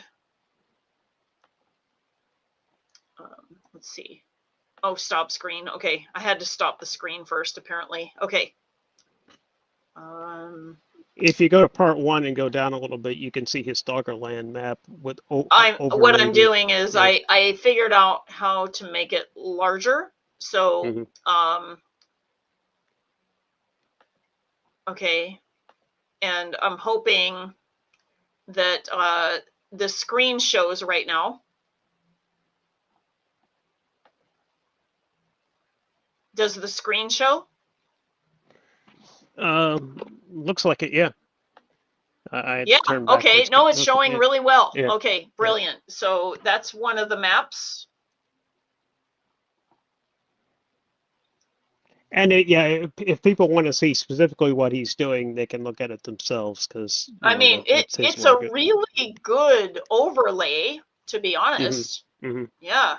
let's see. Oh, stop screen. Okay, I had to stop the screen first, apparently. Okay. If you go to part 1 and go down a little bit, you can see his Doggerland map with what I'm doing is I figured out how to make it larger. So okay, and I'm hoping that the screen shows right now. Does the screen show? Looks like it, yeah. Yeah, okay. No, it's showing really well. Yeah. Okay, brilliant. Yeah. So that's one of the maps. And if people want to see specifically what he's doing, they can look at it themselves, because I mean, it's a really good overlay, to be honest. Yeah.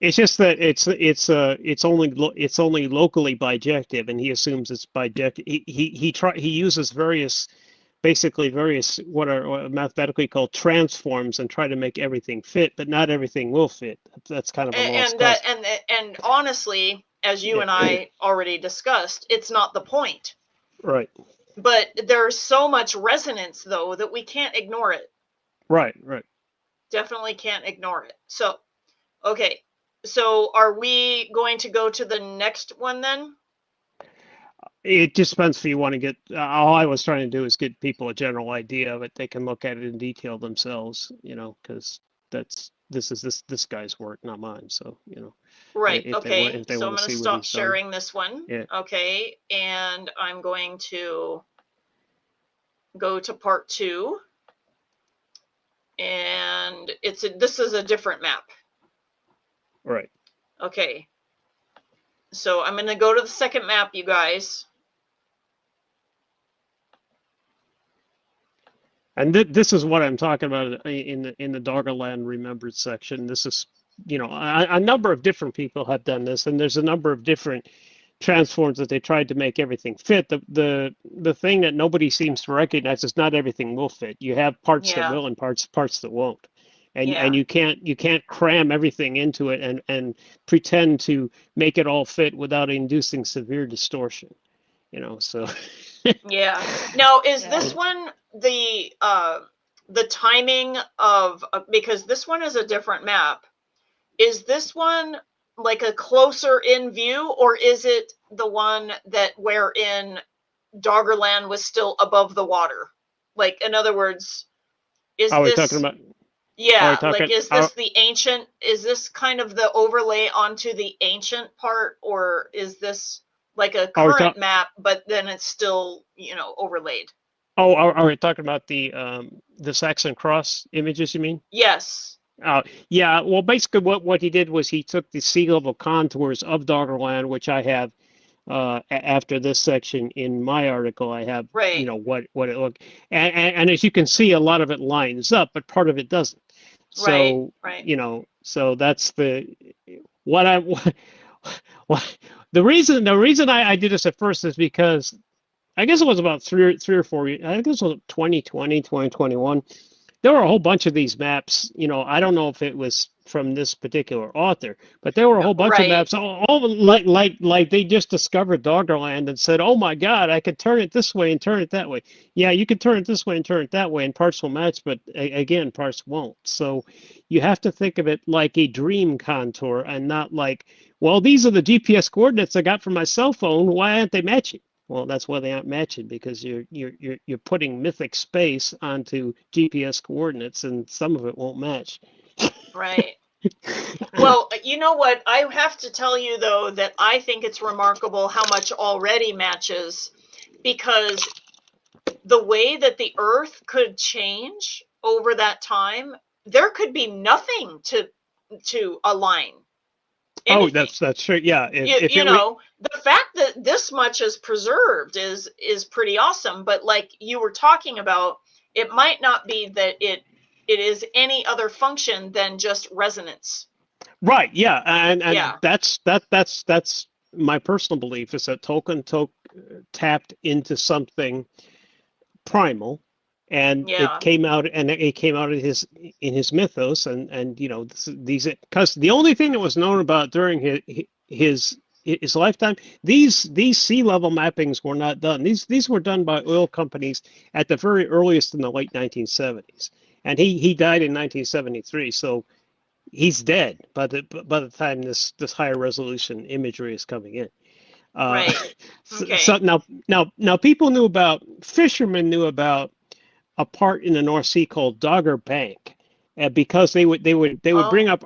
It's just that it's only locally bijective, and he assumes it's bijective. He uses various what are mathematically called transforms and try to make everything fit, but not everything will fit. That's kind of a lost cause. And honestly, as you and I already discussed, it's not the point. Right. But there's so much resonance though that we can't ignore it. Right. Definitely can't ignore it. So, okay. So are we going to go to the next one then? It just depends if you want to get, all I was trying to do is get people a general idea of it. They can look at it in detail themselves, because this is this guy's work, not mine. So, Right. if Okay. they So I'm want to going to see what stop he's done. sharing this one. Yeah. Okay. And I'm going to go to part 2. And this is a different map. Right. Okay. So I'm going to go to the second map, you guys. And this is what I'm talking about in the Doggerland Remembered section. This is, a number of different people have done this, and there's a number of different transforms that they tried to make everything fit. The thing that nobody seems to recognize is not everything will fit. You have parts that will and parts that won't. And you can't cram everything into it and pretend to make it all fit without inducing severe distortion. So yeah. Now, is this one the timing of, because this one is a different map, is this one like a closer in view, or is it the one that wherein Doggerland was still above the water? Like, in other words, is are we this talking about like, is this the ancient, is this kind of the overlay onto the ancient part, or is this like a current map, but then it's still, overlaid? Oh, are we talking about the Saxon Cross images, you mean? Yes. Yeah. Well, basically, what he did was he took the sea level contours of Doggerland, which I have after this section in my article. I have, what it looked, and as you can see, a lot of it lines up, but part of it doesn't. So, so that's the the reason I did this at first is because I guess it was about three or 4 years. I think it was 2020, 2021. There were a whole bunch of these maps. I don't know if it was from this particular author, but there were a whole bunch of maps, all like they just discovered Doggerland and said, "Oh my God, I could turn it this way and turn it that way." Yeah, you could turn it this way and turn it that way, and parts will match, but again, parts won't. So you have to think of it like a dream contour and not like, well, these are the GPS coordinates I got from my cell phone. Why aren't they matching? Well, that's why they aren't matching, because you're putting mythic space onto GPS coordinates, and some of it won't match. Right. Well, you know what? I have to tell you, though, that I think it's remarkable how much already matches, because the way that the Earth could change over that time, there could be nothing to align. Anything. Oh, that's true. Yeah. The fact that this much is preserved is pretty awesome. But like you were talking about, it might not be that it is any other function than just resonance. Right. Yeah. And that's my personal belief, is that Tolkien tapped into something primal, and it came out in his mythos, and these, because the only thing that was known about during his lifetime, these sea level mappings were not done. These were done by oil companies at the very earliest in the late 1970s, and he died in 1973. So he's dead by the time this higher resolution imagery is coming in. Right. Okay. So now people fishermen knew about a part in the North Sea called Dogger Bank, because they would bring up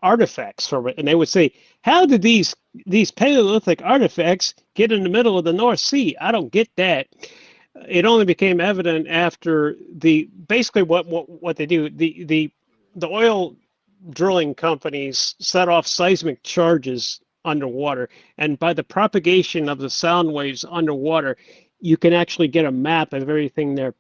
artifacts from it, and they would say, how did these Paleolithic artifacts get in the middle of the North Sea? I don't get that. It only became evident after basically what they do, the oil drilling companies set off seismic charges underwater, and by the propagation of the sound waves underwater, you can actually get a map of everything they're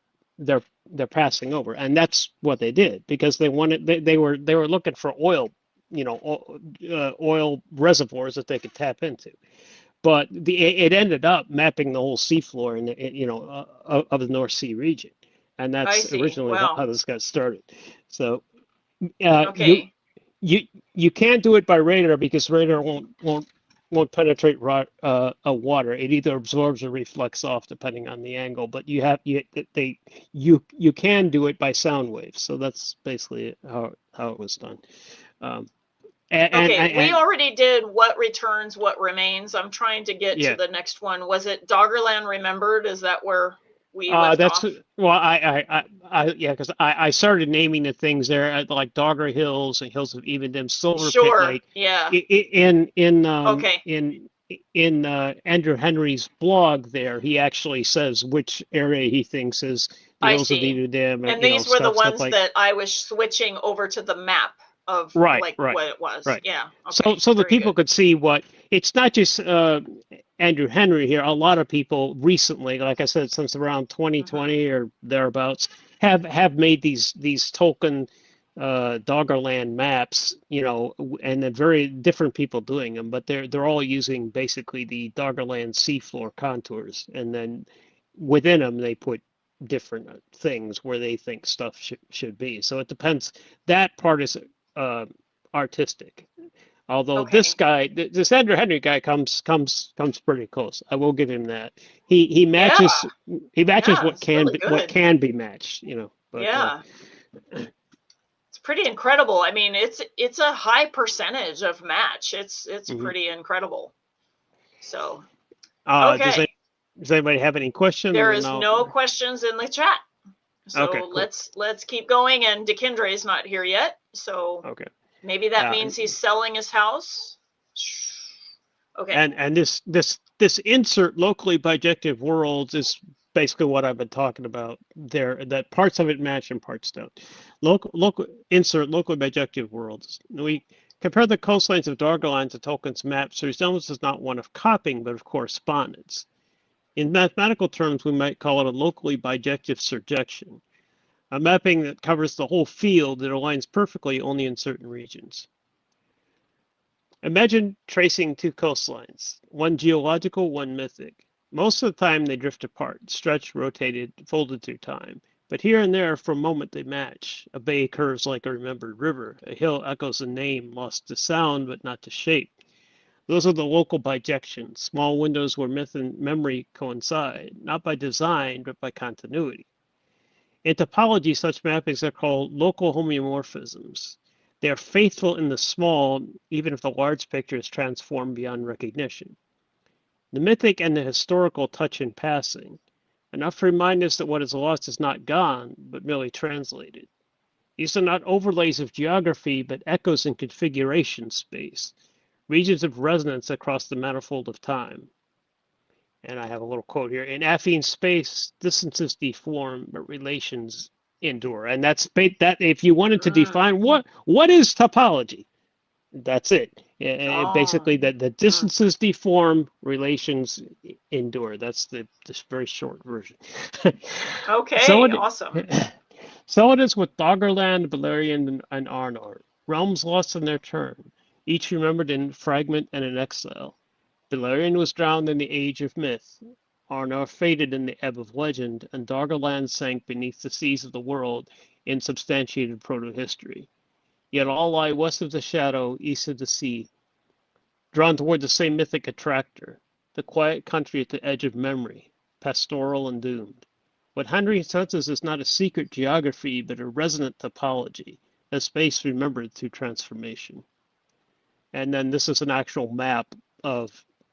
passing over. And that's what they did, because they were looking for oil oil reservoirs that they could tap into. But it ended up mapping the whole seafloor of the North Sea region, and I that's see. originally Wow. how this got started. So Okay. you can't do it by radar because radar won't penetrate a water. It either absorbs or reflects off depending on the angle. But you can do it by sound waves. So that's basically how it was done. Okay, we already did what returns, what remains. I'm trying to get to the next one. Was it Doggerland Remembered? Is that where we left off? Well, because I started naming the things there like Dogger Hills and Hills of Evendom, Silver Pit Lake. Yeah. In Andrew Henry's blog there, he actually says which area he thinks is the Hills of Evendom. And these were the ones that I was switching over to the map of what it was. Right. Yeah. Okay. So the people could see what it's not just Andrew Henry here. A lot of people recently, like I said, since around 2020 or thereabouts, have made these Tolkien Doggerland maps, and then very different people doing them, but they're all using basically the Doggerland seafloor contours, and then within them they put different things where they think stuff should be. So it depends. That part is artistic, although this Andrew Henry guy comes pretty close. I will give him that. He matches what can be matched, but, it's pretty incredible. I mean, it's a high percentage of match. It's pretty incredible. So does anybody have any questions? There is no questions in the chat. So cool. let's keep going. And DeKindre's not here yet. So maybe that means he's selling his house. Okay. And this insert locally bijective worlds is basically what I've been talking about there, that parts of it match and parts don't. Insert locally bijective worlds. We compare the coastlines of Doggerland to Tolkien's maps. The resemblance is not one of copying, but of correspondence. In mathematical terms, we might call it a locally bijective surjection, a mapping that covers the whole field that aligns perfectly only in certain regions. Imagine tracing two coastlines, one geological, one mythic. Most of the time they drift apart, stretched, rotated, folded through time. But here and there, for a moment, they match. A bay curves like a remembered river. A hill echoes a name, lost to sound, but not to shape. Those are the local bijections, small windows where myth and memory coincide, not by design, but by continuity. In topology, such mappings are called local homeomorphisms. They are faithful in the small, even if the large picture is transformed beyond recognition. The mythic and the historical touch in passing, enough to remind us that what is lost is not gone, but merely translated. These are not overlays of geography, but echoes in configuration space, regions of resonance across the manifold of time. And I have a little quote here. In affine space, distances deform, but relations endure. And that's that. If you wanted to define what is topology, that's it. Basically, that the distances deform, relations endure. That's this very short version. Awesome. So it is with Doggerland, Beleriand, and Arnor, realms lost in their turn, each remembered in fragment and in exile. Beleriand was drowned in the age of myth, Arnor faded in the ebb of legend, and Doggerland sank beneath the seas of the world in substantiated proto-history. Yet all lie west of the shadow, east of the sea, drawn toward the same mythic attractor, the quiet country at the edge of memory, pastoral and doomed. What Henry senses is not a secret geography, but a resonant topology, a space remembered through transformation. And then this is an actual map of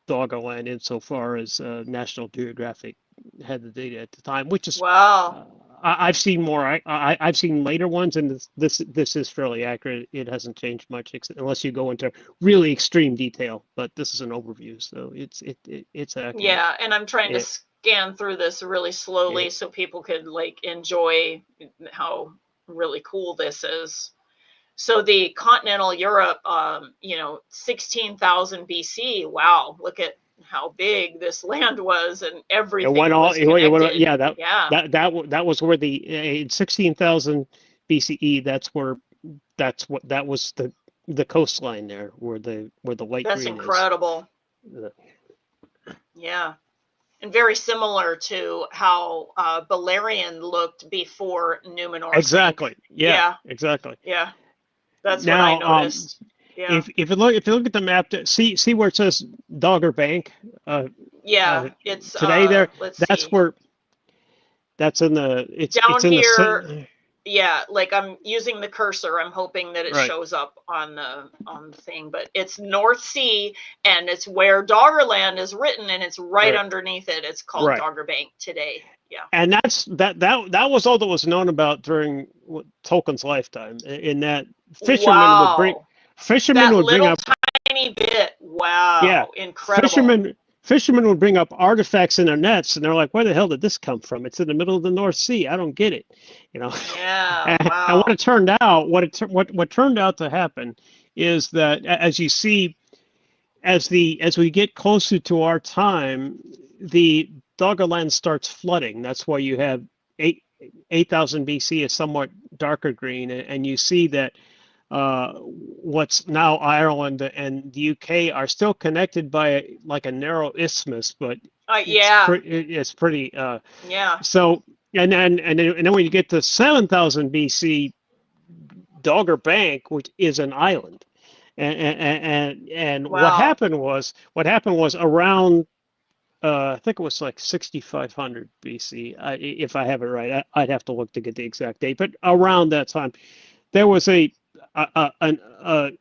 Doggerland insofar as National Geographic had the data at the time, which is wow. I've seen more. I've seen later ones, and this is fairly accurate. It hasn't changed much unless you go into really extreme detail. But this is an overview, so it's accurate. Yeah, and I'm trying to scan through this really slowly so people could like enjoy how really cool this is. So the continental Europe, 16,000 BC. Wow, look at how big this land was, and everything was connected. That was where in 16,000 BCE. That was the coastline there, where the light That's green incredible. is. Yeah. And very similar to how Beleriand looked before Numenor. Exactly. Sank. Yeah. Exactly. Yeah. That's Now, what I noticed. Yeah. if you look at the map, see where it says Dogger Bank. It's Today there. let's That's see. where. That's in the. Down It's in here. the. Yeah, like I'm using the cursor. I'm hoping that it Right. shows up on the thing, but it's North Sea, and it's where Doggerland is written, and it's right underneath it. It's called Dogger Bank today. Yeah. And that was all that was known about during Tolkien's lifetime. In that fishermen would bring up tiny bit. Wow. Yeah. Incredible. Fishermen would bring up artifacts in their nets, and they're like, "Where the hell did this come from? It's in the middle of the North Sea. I don't get it." You know. Yeah. Wow. And what it turned out, what turned out to happen, is that as you see, as we get closer to our time, the Doggerland starts flooding. That's why you have 8,000 BC is somewhat darker green, and you see that what's now Ireland and the UK are still connected by like a narrow isthmus, but it's pretty. So and then when you get to 7,000 BC, Dogger Bank, which is an island, and what happened was around. I think it was like 6,500 BC, if I have it right. I'd have to look to get the exact date, but around that time, there was an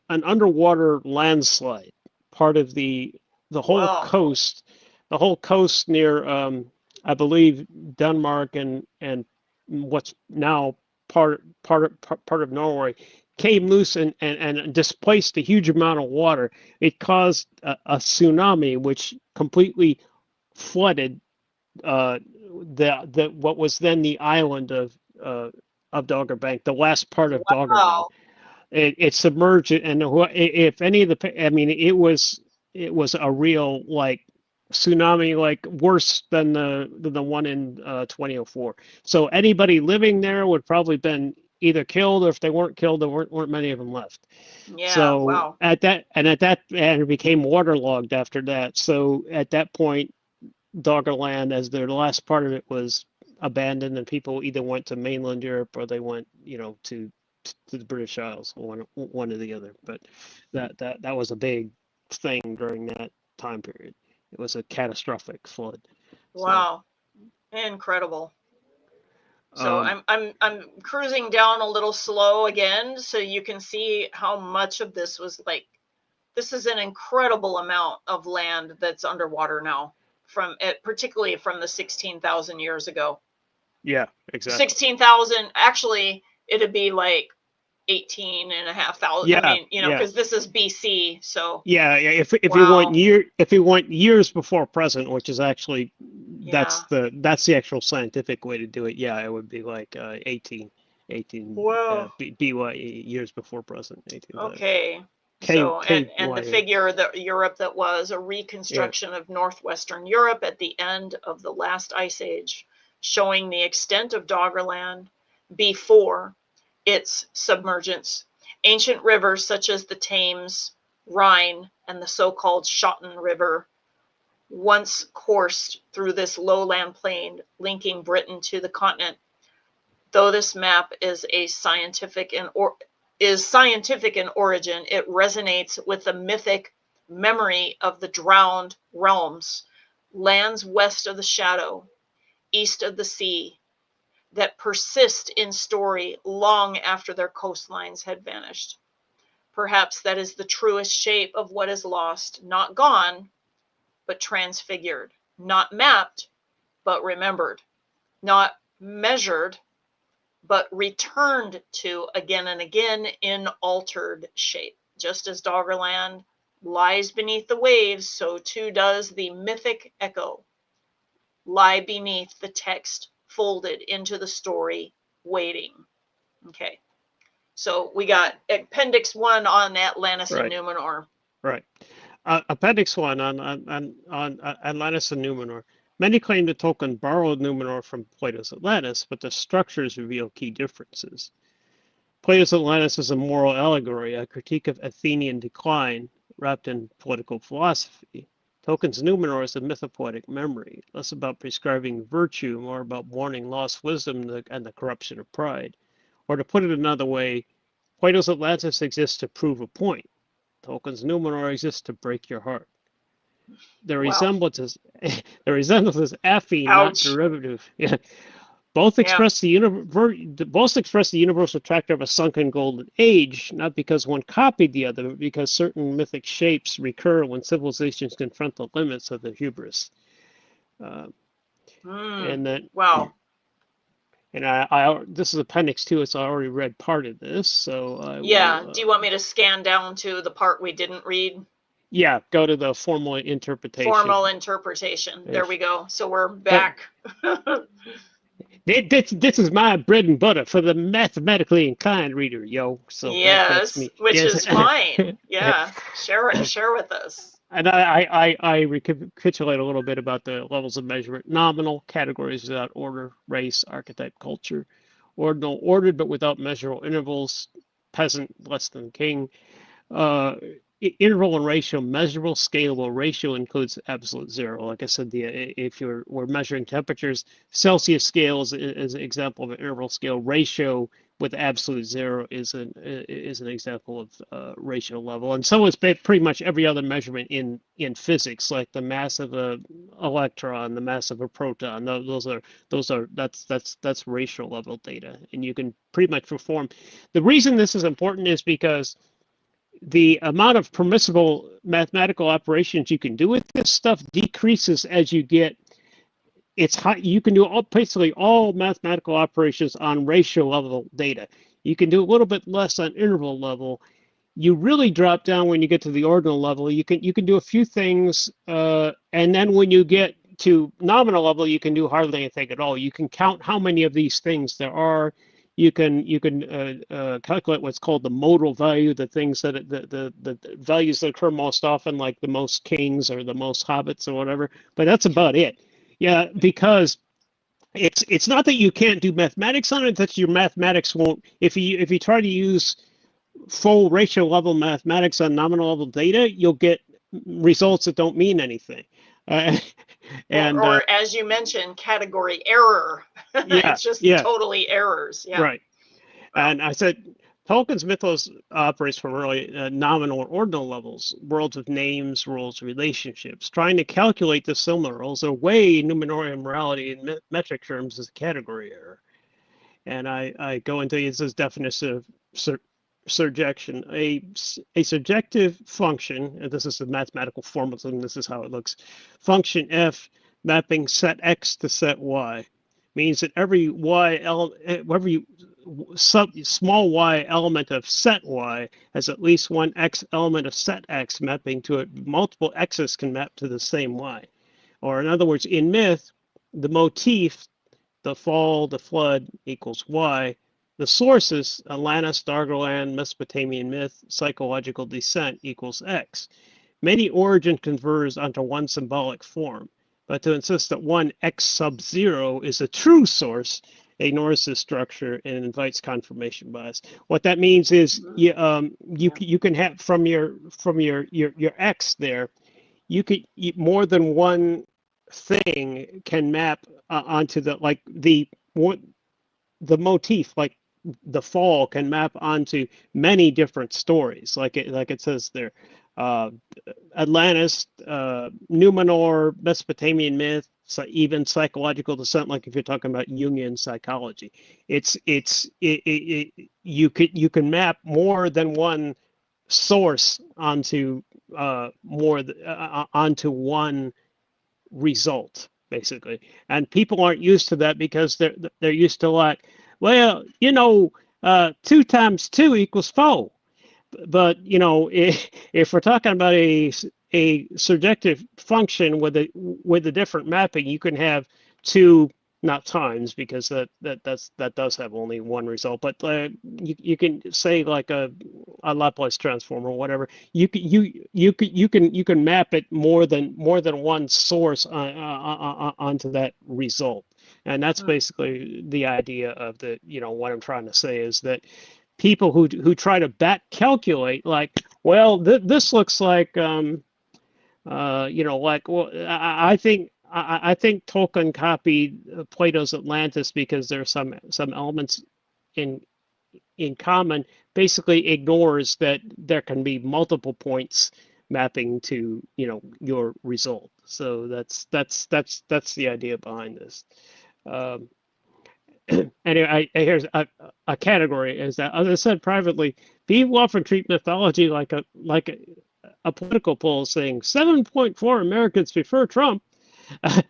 underwater landslide. Part of the whole coast, near, I believe, Denmark and what's now part of Norway, came loose and displaced a huge amount of water. It caused a tsunami, which completely flooded what was then the island of Dogger Bank, the last part of Doggerland. It submerged it, and if any of the, I mean, it was a real like tsunami, like worse than the one in 2004. So anybody living there would probably been either killed, or if they weren't killed, there weren't many of them left. Yeah. So and it became waterlogged after that. So at that point, Doggerland, as the last part of it was abandoned, and people either went to mainland Europe or they went, to the British Isles, one or the other. But that was a big thing during that time period. It was a catastrophic flood. Wow, incredible. So I'm cruising down a little slow again, so you can see how much of this was like. This is an incredible amount of land that's underwater now, particularly from the 16,000 years ago. Yeah, exactly. 16,000. Actually, it'd be like 18,500. Yeah, I mean, because this is BC. So if you want years before present, which is actually that's the actual scientific way to do it. Yeah, it would be like 18 BY years before present. 18. Okay. So and the figure that Europe, that was a reconstruction of northwestern Europe at the end of the last ice age, showing the extent of Doggerland before its submergence. Ancient rivers such as the Thames, Rhine, and the so-called Schotten River once coursed through this lowland plain linking Britain to the continent. Though this map is scientific in origin, it resonates with the mythic memory of the drowned realms, lands west of the shadow, east of the sea, that persist in story long after their coastlines had vanished. Perhaps that is the truest shape of what is lost, not gone, but transfigured, not mapped, but remembered, not measured, but returned to again and again in altered shape. Just as Doggerland lies beneath the waves, so too does the mythic echo lie beneath the text, folded into the story, waiting. Okay. So we got Appendix 1 on Atlantis and Numenor. Right. Appendix 1 on Atlantis and Numenor. Many claim that Tolkien borrowed Numenor from Plato's Atlantis, but the structures reveal key differences. Plato's Atlantis is a moral allegory, a critique of Athenian decline wrapped in political philosophy. Tolkien's Numenor is a mythopoetic memory, less about prescribing virtue, more about mourning lost wisdom and the corruption of pride. Or to put it another way, Plato's Atlantis exists to prove a point. Tolkien's Numenor exists to break your heart. The resemblance is affine, not derivative. Yeah. Both express the universal factor of a sunken golden age, not because one copied the other, but because certain mythic shapes recur when civilizations confront the limits of their hubris. And then, and I this is Appendix 2, so I already read part of this. So do you want me to scan down to the part we didn't read? Yeah, go to the formal interpretation. Formal interpretation. There we go. So we're back. This is my bread and butter for the mathematically inclined reader, yo. So yes, which is fine. Yeah, share with us. And I recapitulate a little bit about the levels of measurement: nominal, categories without order, race, archetype, culture; ordinal, ordered but without measurable intervals; peasant, less than king; interval and ratio, measurable, scalable. Ratio includes absolute zero. Like I said, if we're measuring temperatures, Celsius scale is an example of an interval scale. Ratio with absolute zero is an example of ratio level. And so is pretty much every other measurement in physics, like the mass of a electron, the mass of a proton. That's ratio level data, and you can pretty much perform. The reason this is important is because the amount of permissible mathematical operations you can do with this stuff decreases as you get. It's high. You can do basically all mathematical operations on ratio level data. You can do a little bit less on interval level. You really drop down when you get to the ordinal level. You can do a few things, and then when you get to nominal level, you can do hardly anything at all. You can count how many of these things there are. You can calculate what's called the modal value, the things that the values that occur most often, like the most kings or the most hobbits or whatever. But that's about it. Yeah, because it's not that you can't do mathematics on it; that your mathematics won't. If you try to use full ratio level mathematics on nominal level data, you'll get results that don't mean anything. Or as you mentioned, category error. It's just totally errors. Yeah. Right. And I said Tolkien's mythos operates from really nominal or ordinal levels, worlds of names, rules, relationships. Trying to calculate the Silmarils or weigh Numenorean morality in metric terms is a category error. And I go into this definition of surjection. A surjective function, and this is the mathematical formalism, this is how it looks. Function f mapping set x to set y means that every small y element of set y has at least one x element of set x mapping to it. Multiple x's can map to the same y. Or in other words, in myth, the motif, the fall, the flood equals y. The sources, Atlantis, Doggerland, Mesopotamian myth, psychological descent equals x. Many origin converges onto one symbolic form, but to insist that one x sub 0 is a true source ignores this structure and invites confirmation bias. What that means is you can have from your x there, more than one thing can map onto the motif, like the fall can map onto many different stories, like it says there. Atlantis, Numenor, Mesopotamian myth, even psychological descent, like if you're talking about Jungian psychology. You can map more than one source onto onto one result, basically. And people aren't used to that because they're used to, like, well, 2 times 2 equals 4. But if we're talking about a surjective function with a different mapping, you can have 2, not times, because that does have only one result. But you can say like a Laplace transform or whatever. You can map it more than one source onto that result. And that's basically the idea of what I'm trying to say is that people who try to back calculate, like, well, this looks like like, well, I think Tolkien copied Plato's Atlantis because there's some elements in common. Basically ignores that there can be multiple points mapping to your result. So that's the idea behind this. Anyway, here's a category is that, as I said privately, people often treat mythology like a political poll saying 7.4 Americans prefer Trump.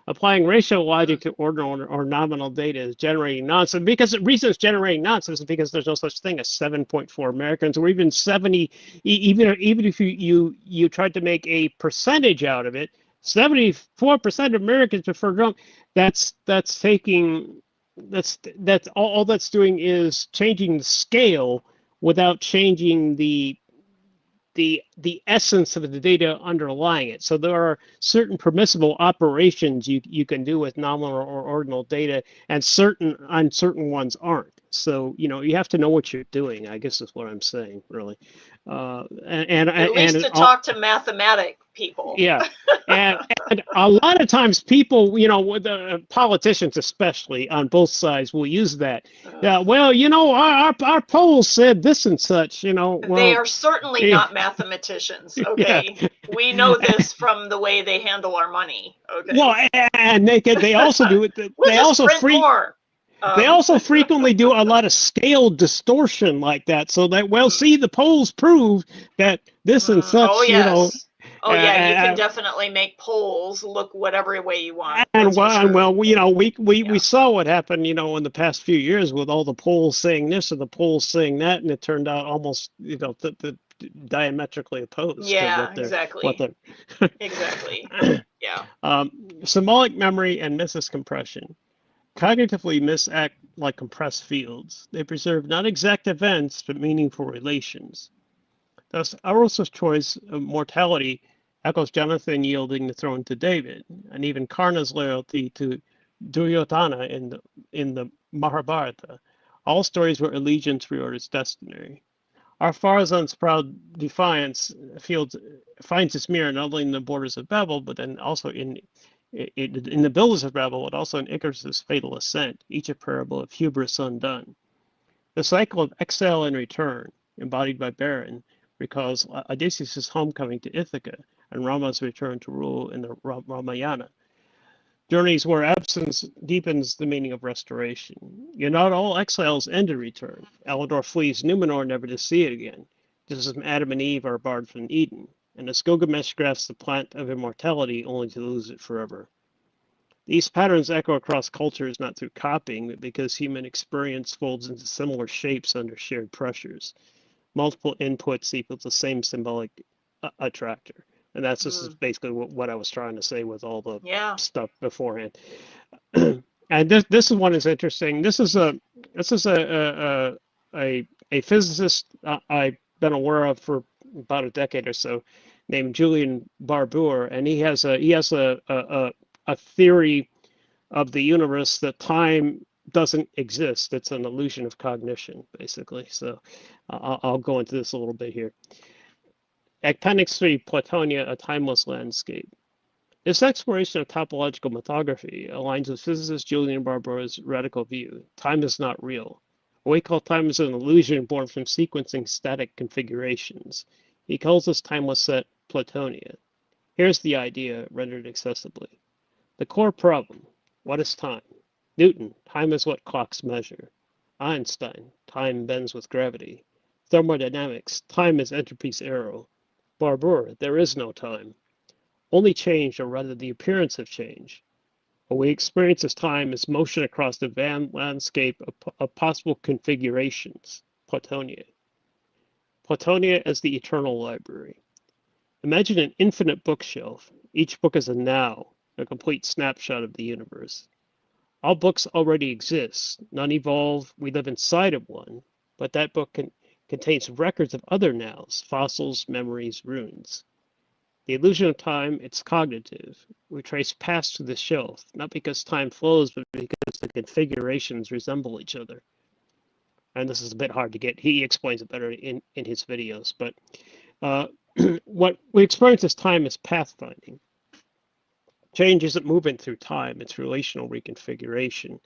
Applying racial logic to ordinal or nominal data is generating nonsense. Because the reason it's generating nonsense is because there's no such thing as 7.4 Americans, or even 70. Even if you tried to make a percentage out of it, 74% of Americans prefer Trump. That's all that's doing is changing the scale without changing the essence of the data underlying it. So there are certain permissible operations you can do with nominal or ordinal data, and certain ones aren't. So you have to know what you're doing, I guess is what I'm saying, really. At least to talk to mathematic people. Yeah, and a lot of times people, with the politicians especially on both sides, will use that. Yeah, well, our polls said this and such. Well, they are certainly not mathematicians. Okay, yeah. We know this from the way they handle our money. Okay. Well, and they also do it. They also more. They also frequently do a lot of scale distortion like that, so that, well, see, the polls prove that this and such. Oh yes. Oh yeah, you can definitely make polls look whatever way you want. And we saw what happened, in the past few years with all the polls saying this or the polls saying that, and it turned out almost, diametrically opposed. Yeah, exactly. Exactly. Yeah. Symbolic memory and miscompression. Cognitively myths act like compressed fields. They preserve not exact events, but meaningful relations. Thus, Arosa's choice of mortality echoes Jonathan yielding the throne to David, and even Karna's loyalty to Duryodhana in the Mahabharata. All stories where allegiance reorders destiny. Ar-Pharazôn's proud defiance finds its mirror not only in the borders of Babel, but then also in the builders of Babel, but also in Icarus's fatal ascent, each a parable of hubris undone. The cycle of exile and return, embodied by Beren, recalls Odysseus' homecoming to Ithaca and Rama's return to rule in the Ramayana. Journeys where absence deepens the meaning of restoration. Yet not all exiles end in return. Alador flees Numenor never to see it again, just as Adam and Eve are barred from Eden, and as Gilgamesh grafts the plant of immortality only to lose it forever. These patterns echo across cultures not through copying, but because human experience folds into similar shapes under shared pressures. Multiple inputs equals the same symbolic attractor. And that's just basically what I was trying to say with all the stuff beforehand. And this one is interesting. This is a physicist I've been aware of for about a decade or so, named Julian Barbour, and he has a theory of the universe that time doesn't exist. It's an illusion of cognition, basically. So I'll go into this a little bit here. Appendix 3, Platonia, a timeless landscape. This exploration of topological mythography aligns with physicist Julian Barbour's radical view. Time is not real. What we call time is an illusion born from sequencing static configurations. He calls this timeless set Platonia. Here's the idea rendered accessibly. The core problem, what is time? Newton, time is what clocks measure. Einstein, time bends with gravity. Thermodynamics, time is entropy's arrow. Barbour, there is no time. Only change, or rather the appearance of change. What we experience as time is motion across the van landscape of possible configurations, Platonia. Platonia as the eternal library. Imagine an infinite bookshelf. Each book is a now, a complete snapshot of the universe. All books already exist, none evolve, we live inside of one, but that book contains records of other nows, fossils, memories, runes. The illusion of time, it's cognitive. We trace past to the shelf, not because time flows, but because the configurations resemble each other. and this is a bit hard to get. He explains it better in his videos. But what we experience as time is pathfinding. Change isn't movement through time; it's relational reconfiguration,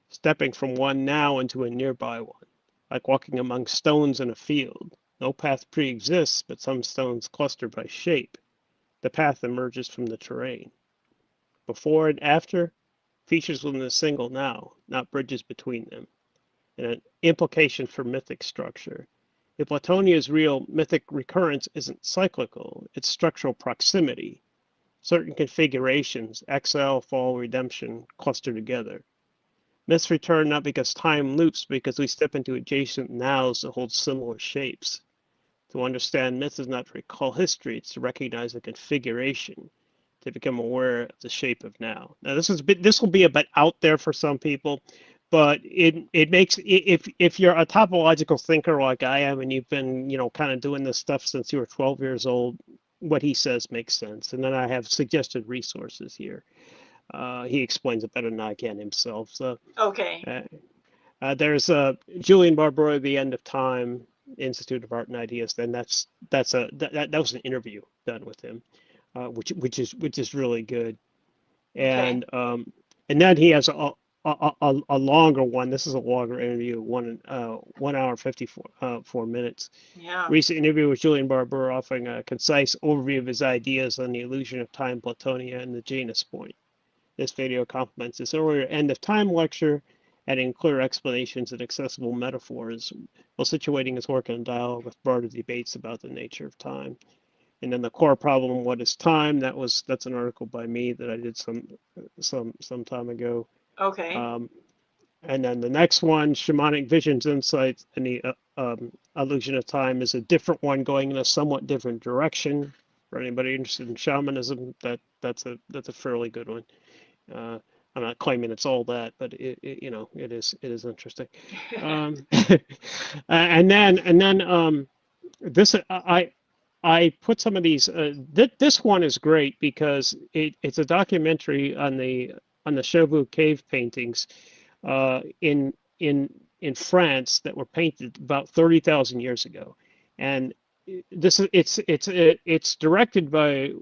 stepping from one now into a nearby one, like walking among stones in a field. No path pre-exists, but some stones cluster by shape. The path emerges from the terrain. Before and after, features within a single now, not bridges between them. And an implication for mythic structure. If Latonia is real, mythic recurrence isn't cyclical, it's structural proximity. Certain configurations, exile, fall, redemption, cluster together. Myths return not because time loops, but because we step into adjacent nows that hold similar shapes. To understand myth is not to recall history, it's to recognize a configuration, to become aware of the shape of now. Now this will be a bit out there for some people, but it makes, if you're a topological thinker like I am, and you've been kind of doing this stuff since you were 12 years old, what he says makes sense. And then I have suggested resources here. He explains it better than I can himself. So okay. There's Julian Barbero, The End of Time, Institute of Art and Ideas. Then that was an interview done with him, which is really good. And Okay. And then he has a longer one. This is a longer interview, 1 hour 54 minutes. Yeah. Recent interview with Julian Barbero, offering a concise overview of his ideas on the illusion of time, Platonia, and the Janus point. This video complements his earlier End of Time lecture, adding clear explanations and accessible metaphors, while situating his work in a dialogue with broader debates about the nature of time. And then the core problem, what is time? That's an article by me that I did some time ago. Okay. And then the next one, Shamanic Visions, Insights, and the Illusion of Time, is a different one going in a somewhat different direction. For anybody interested in shamanism, that's a fairly good one. I'm not claiming it's all that, but it is interesting. And then this I put some of these. This one is great because it's a documentary on the Chauvet cave paintings in France that were painted about 30,000 years ago, and it's directed by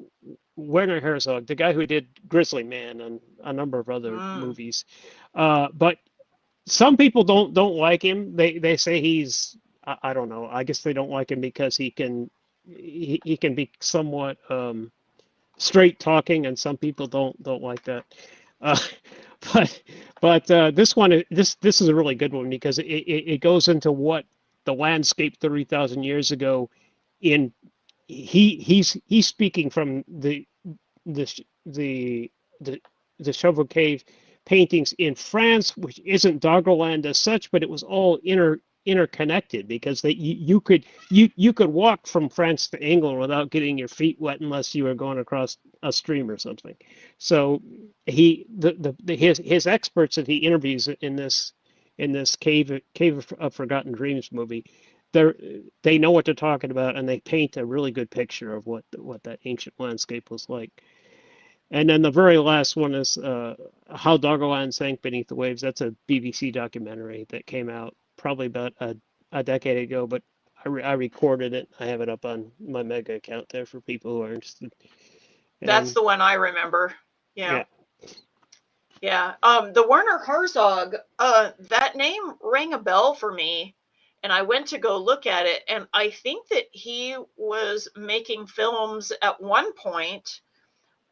Werner Herzog, the guy who did Grizzly Man and a number of other movies. But some people don't like him. They say he's, I don't know. I guess they don't like him because he can be somewhat straight talking, and some people don't like that. But this one, this is a really good one because it goes into what the landscape 30,000 years ago. He's speaking from the Chauvet cave paintings in France, which isn't Doggerland as such, but it was all interconnected because you could walk from France to England without getting your feet wet unless you were going across a stream or something. So his experts that he interviews in this Cave of Forgotten Dreams movie, they know what they're talking about, and they paint a really good picture of what that ancient landscape was like. And then the very last one is How Doggerland Sank Beneath the Waves. That's a BBC documentary that came out probably about a decade ago, but I recorded it. I have it up on my Mega account there for people who are interested. That's the one I remember. Yeah. The Werner Herzog, that name rang a bell for me, and I went to go look at it, and I think that he was making films at one point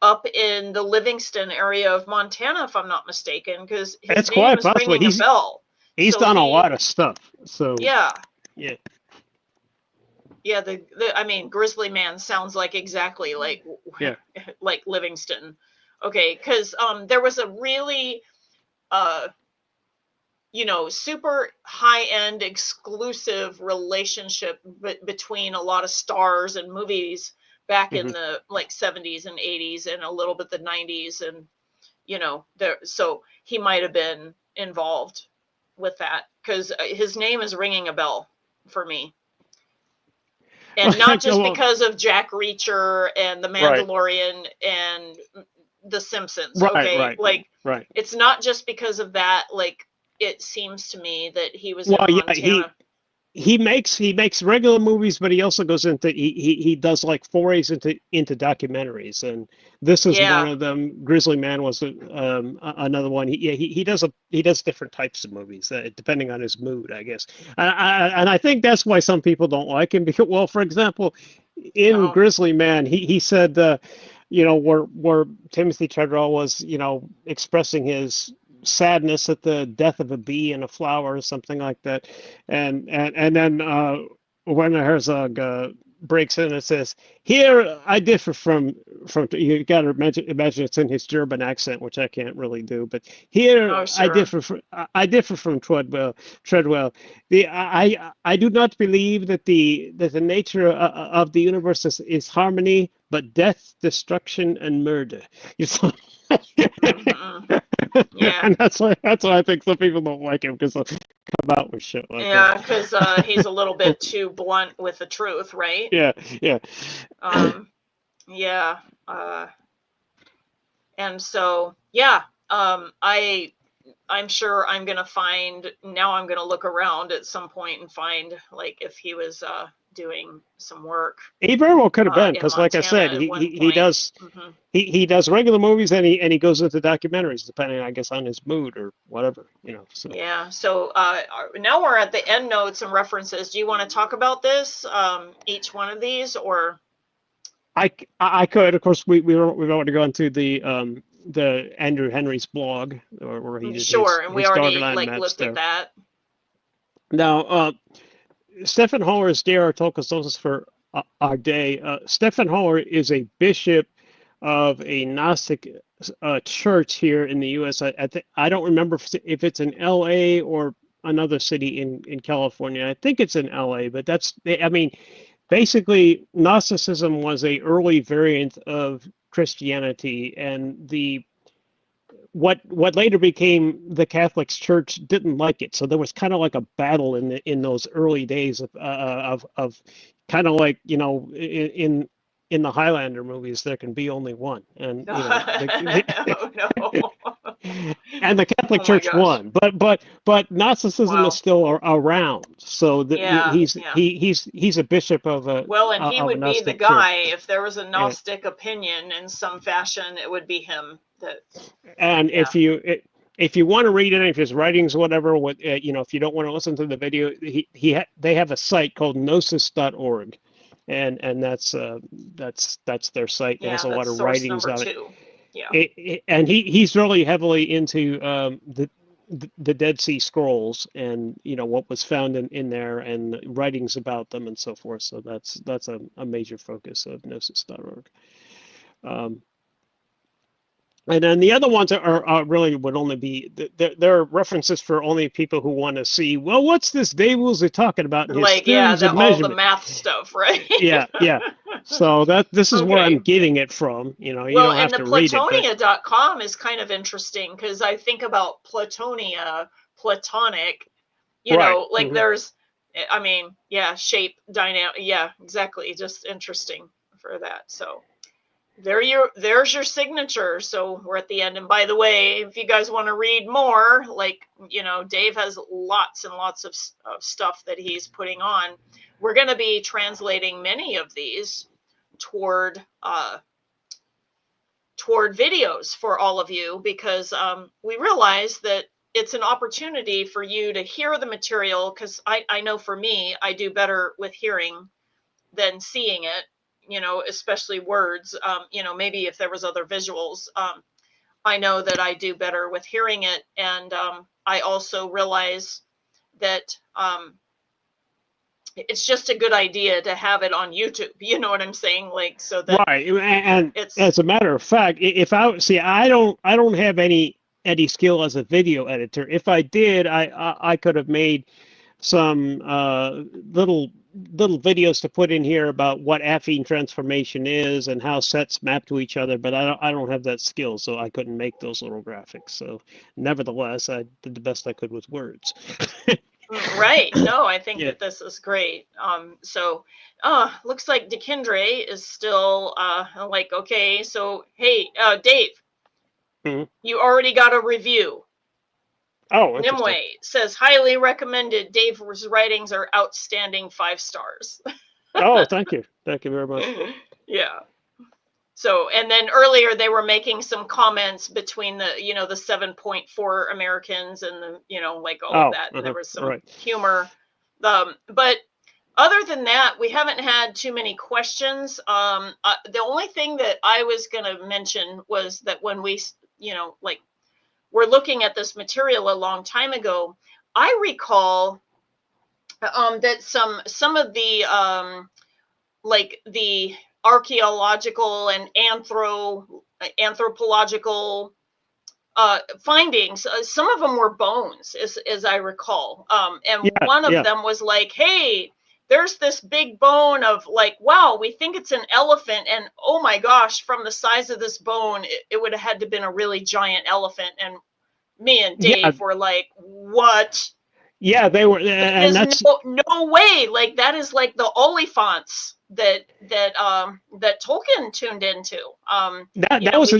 up in the Livingston area of Montana, if I'm not mistaken, because his name is ringing a bell. He's done a lot of stuff. So yeah. I mean, Grizzly Man sounds like exactly like like Livingston. Okay, because there was a really super high-end exclusive relationship between a lot of stars and movies back in the 70s and 80s and a little bit the 90s, and so he might have been involved with that because his name is ringing a bell for me. And not just because of Jack Reacher and The Mandalorian and The Simpsons. Okay. It's not just because of that. Like, it seems to me that he was Well, in yeah, Montana. he makes regular movies, but he also goes into he does like forays into documentaries, and this is one Yeah. of them. Grizzly Man was another one. He does different types of movies depending on his mood, I guess. And I think that's why some people don't like him because, well, for example, in Oh. Grizzly Man, he said, where Timothy Treadwell was, expressing his sadness at the death of a bee and a flower or something like that, and then Werner Herzog breaks in and says, "Here I differ from you got to imagine it's in his German accent, which I can't really do, but here Oh, sure. I differ from Treadwell. I do not believe that the nature of the universe is harmony, but death, destruction, and murder." Mm-hmm. Yeah. And that's why I think some people don't like him because they'll come out with shit like Yeah, that. because he's a little bit too blunt with the truth, right? Yeah, yeah. Yeah. And so, yeah, I'm sure I'm gonna find now. I'm gonna look around at some point and find like if he was doing some work He very well could have been in because, like I Montana said, at one he point. does Mm-hmm. he does regular movies and he goes into documentaries depending, I guess, on his mood or whatever, So Yeah. So now we're at the end notes and references. Do you want to talk about this, each one of these, or? I could, of course, we've already gone to the Andrew Henry's blog where he did Sure, and we his already Doggerland like maps looked at there. that. Now, Stephen Holler's JRR Tolkien sources for our day. Stephen Holler is a bishop of a Gnostic church here in the U.S. I don't remember if it's in L.A. or another city in California. I think it's in L.A., but basically, Gnosticism was a early variant of Christianity, and what later became the Catholic Church didn't like it. So there was kind of like a battle in those early days of kind of like in the Highlander movies, there can be only one, and Oh no. and the Catholic Oh my Church gosh. won, but Gnosticism is Wow. still around. So Yeah, he's yeah. he's a bishop of a Well, and he would be the Gnostic church. guy if there was a Yeah. Gnostic opinion in some fashion, it would be him. And Yeah. if you want to read any of his writings, whatever, if you don't want to listen to the video, they have a site called gnosis.org, and that's their site. It Yeah, has a lot that's of source writings number on it. 2. Yeah. And he's really heavily into the Dead Sea Scrolls and what was found in there and writings about them and so forth. So that's a major focus of gnosis.org. And then the other ones are really would only be they're references for only people who want to see, well, what's this Dave Woosley talking about in his Like, yeah, theories of all the measurement? math stuff, right? Yeah. So this is where I'm Okay. getting it from. You Well, don't and have the to read it, but Platonia.com is kind of interesting because I think about Platonia, Platonic, right. like there's, I mean, yeah, shape, dynamic. Yeah, exactly. Just interesting for that. So there's your signature. So we're at the end. And by the way, if you guys want to read more, like, Dave has lots and lots of stuff that he's putting on. We're going to be translating many of these toward videos for all of you because we realize that it's an opportunity for you to hear the material because I know for me, I do better with hearing than seeing it, especially words. Maybe if there was other visuals, I know that I do better with hearing it. And I also realize that it's just a good idea to have it on YouTube. You know what I'm saying? Like, so that right. And it's, as a matter of fact, if I don't have any skill as a video editor. If I did, I could have made some little videos to put in here about what affine transformation is and how sets map to each other, but I don't have that skill, so I couldn't make those little graphics. So nevertheless, I did the best I could with words. Right. No, I think Yeah. that this is great. Looks like DeKindre is still like, okay, so hey, Dave, Mm-hmm. you already got a review. Oh, interesting. Nimue says, highly recommended. Dave's writings are outstanding, 5 stars. Oh, thank you. Thank you very much. Yeah. So, and then earlier they were making some comments between the, you know, the 7.4 Americans and the, you know, like all of that. And there was some humor. But other than that, we haven't had too many questions. The only thing that I was going to mention was that when we, you know, like, we're looking at this material a long time ago, I recall that some of the like the archaeological and anthropological findings, some of them were bones, as I recall. And one of them was like, hey, there's this big bone of like, wow, we think it's an elephant. And oh my gosh, from the size of this bone, it would have had to been a really giant elephant. And me and Dave were like, what? Yeah, they were. And that's no way. Like, that is like the Oliphants that Tolkien tuned into. That was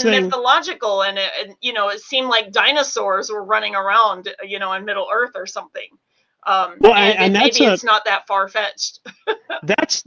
mythological, and you know, it seemed like dinosaurs were running around, you know, in Middle Earth or something. Well, and maybe it's not that far fetched. that's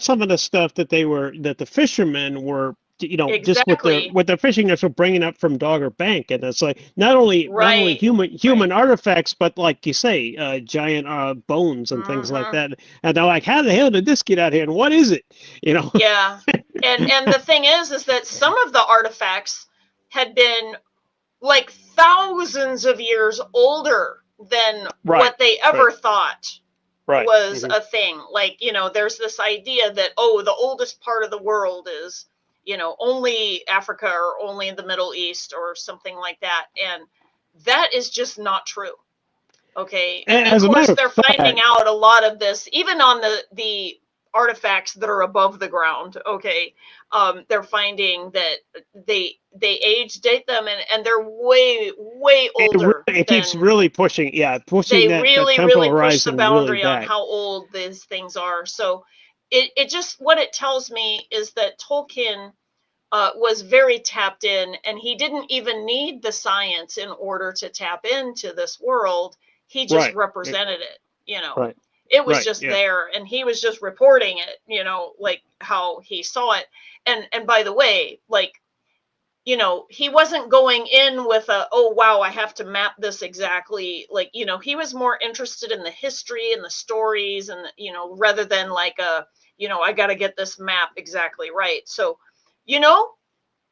some of the stuff that the fishermen were, you know, exactly. just with the fishing nets were bringing up from Dogger Bank, and it's like not only human artifacts, but like you say, giant bones and things like that. And they're like, how the hell did this get out here? And what is it? You know? Yeah. And the thing is that some of the artifacts had been like thousands of years older than what they ever thought was a thing. Like, you know, there's this idea that, oh, the oldest part of the world is, you know, only Africa or only the Middle East or something like that. And that is just not true. Okay. And of course, they're finding out a lot of this, even on the artifacts that are above the ground. Okay. They're finding that they age date them, and they're way older. It keeps really pushing. Yeah. They really push the boundary on how old these things are. So it just, what it tells me is that Tolkien was very tapped in, and he didn't even need the science in order to tap into this world. He just represented it, you know. It was just there, and he was just reporting it, you know, like how he saw it. And by the way, like, you know, he wasn't going in with oh, wow, I have to map this exactly. Like, you know, he was more interested in the history and the stories, and, you know, rather than like you know, I got to get this map exactly right. So, you know,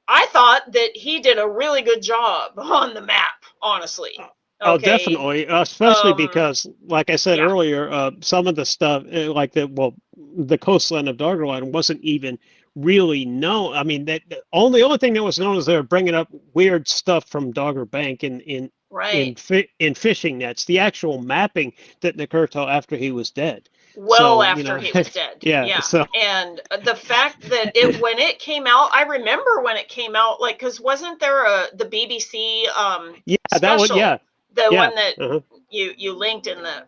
I thought that he did a really good job on the map, honestly. Oh, definitely, especially because, like I said earlier, some of the stuff, like the coastline of Doggerland wasn't even really known. I mean, the only thing that was known is they were bringing up weird stuff from Dogger Bank in fishing nets. The actual mapping didn't occur till after he was dead. After he was dead. Yeah. So. And the fact that when it came out, I remember when it came out, like, because wasn't there the BBC special? One that you linked in the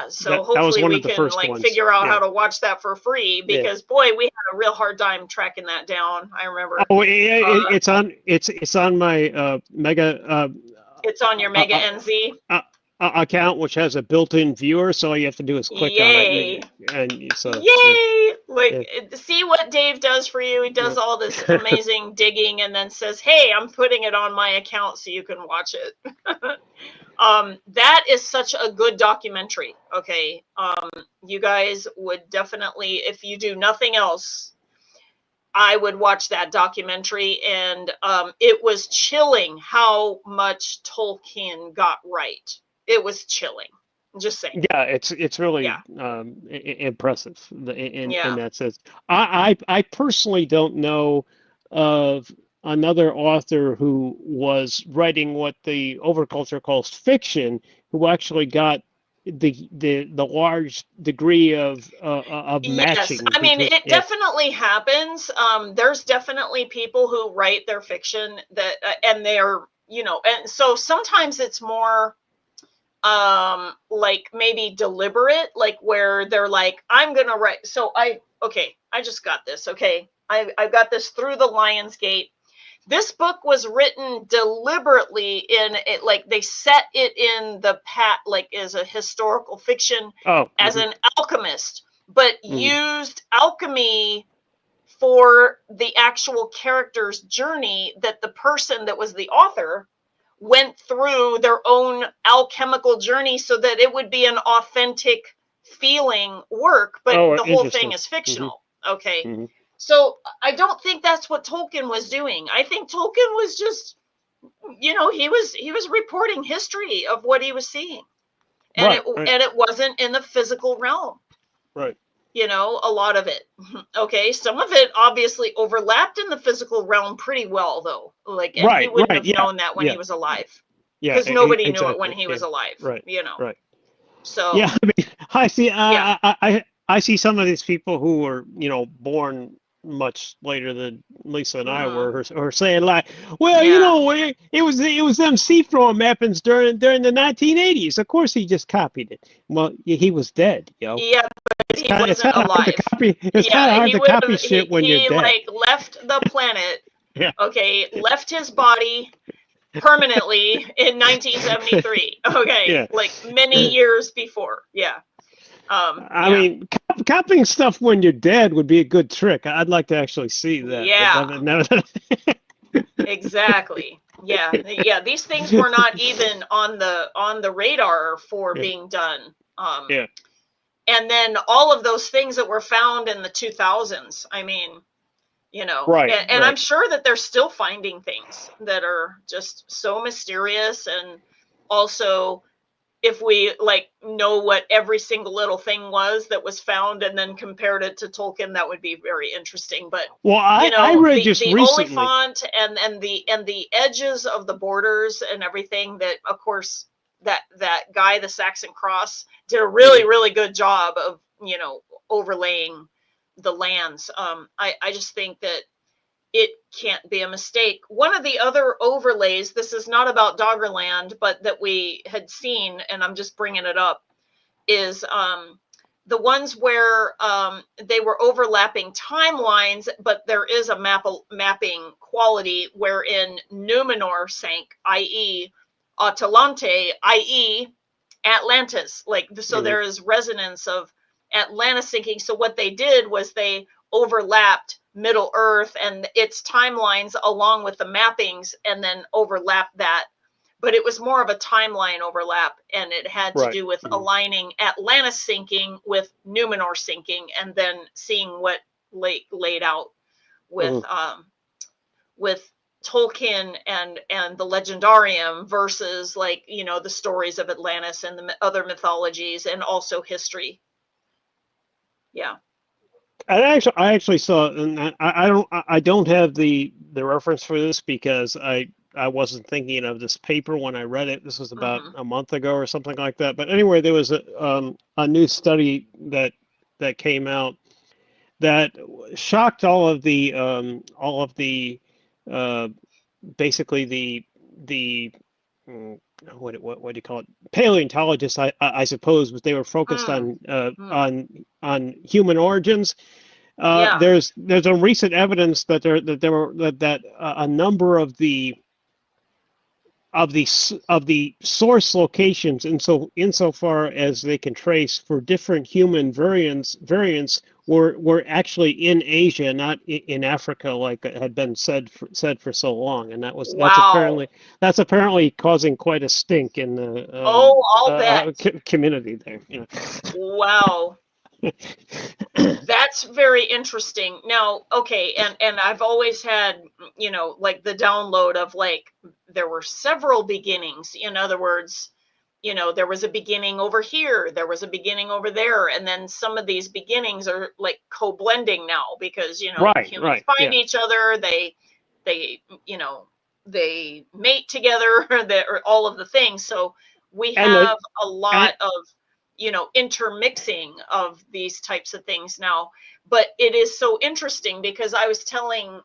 so hopefully we can like figure out how to watch that for free, because boy, we had a real hard time tracking that down. I remember. Oh, it's on my Mega. It's on your Mega NZ account, which has a built-in viewer, so all you have to do is click on it. And so, see what Dave does for you. He does all this amazing digging, and then says, "Hey, I'm putting it on my account so you can watch it." That is such a good documentary. Okay. You guys would definitely, if you do nothing else, I would watch that documentary. And it was chilling how much Tolkien got right. It was chilling. Just saying. Yeah, it's really impressive in that sense. I personally don't know of another author who was writing what the overculture calls fiction, who actually got the large degree of matching. I mean, it definitely happens. There's definitely people who write their fiction that and they're, you know, and so sometimes it's more like maybe deliberate, like where they're like, I'm gonna write. So I just got this. Okay, I got this through the Lionsgate. this book was written deliberately in it, like they set it in the like as a historical fiction, as an alchemist, but used alchemy for the actual character's journey, that the person that was the author went through their own alchemical journey so that it would be an authentic feeling work, but the whole thing is fictional. Okay. So I don't think that's what Tolkien was doing. I think Tolkien was just, he was reporting history of what he was seeing. And it wasn't in the physical realm. Right. A lot of it. Okay. Some of it obviously overlapped in the physical realm pretty well, though. Like, and he wouldn't have known that when he was alive. Yeah. Because nobody knew it when he was alive. Right. Right. So. Yeah. I mean, I see. I see some of these people who were, born much later than Lisa and I were, or saying like, well, it was them sea-throwing mappings during the 1980s. Of course, he just copied it. Well, he was dead, Yeah, but he wasn't alive. It's kind of hard to copy shit when you're dead. He like left the planet. Yeah. Okay, left his body permanently in 1973. Okay, yeah. Like many years before. Yeah. I mean, copying stuff when you're dead would be a good trick. I'd like to actually see that. Yeah. Exactly. Yeah. Yeah. These things were not even on the radar for being done. Yeah. And then all of those things that were found in the 2000s. I mean, right. And I'm sure that they're still finding things that are just so mysterious, and also, if we know what every single little thing was that was found and then compared it to Tolkien, that would be very interesting. But I read just the recently Oliphant and the edges of the borders and everything, that of course that guy, the Saxon Cross, did a really good job of overlaying the lands. I just think that it can't be a mistake. One of the other overlays, this is not about Doggerland, but that we had seen, and I'm just bringing it up, is the ones where they were overlapping timelines, but there is a mapping quality wherein Numenor sank, i.e. Atalante, i.e. Atlantis. So there is resonance of Atlantis sinking. So what they did was they overlapped Middle Earth and its timelines along with the mappings, and then overlap that. But it was more of a timeline overlap, and it had to do with aligning Atlantis sinking with Numenor sinking, and then seeing what laid out with Tolkien and the Legendarium versus the stories of Atlantis and the other mythologies, and also history. Yeah. I actually saw, and I don't have the reference for this because I wasn't thinking of this paper when I read it. This was about a month ago or something like that. But anyway, there was a new study that came out that shocked all of the basically the what do you call it, paleontologists, I suppose, but they were focused on human origins. There's a recent evidence that a number of the source locations, insofar as they can trace for different human variants were actually in Asia, not in Africa, like had been said for so long, and that's apparently causing quite a stink in the community there. Wow. That's very interesting. Now, okay, and I've always had, the download of there were several beginnings. In other words, there was a beginning over here, there was a beginning over there, and then some of these beginnings are co-blending now because humans find each other, they they mate together, or all of the things. So we have a lot of intermixing of these types of things now. But it is so interesting because I was telling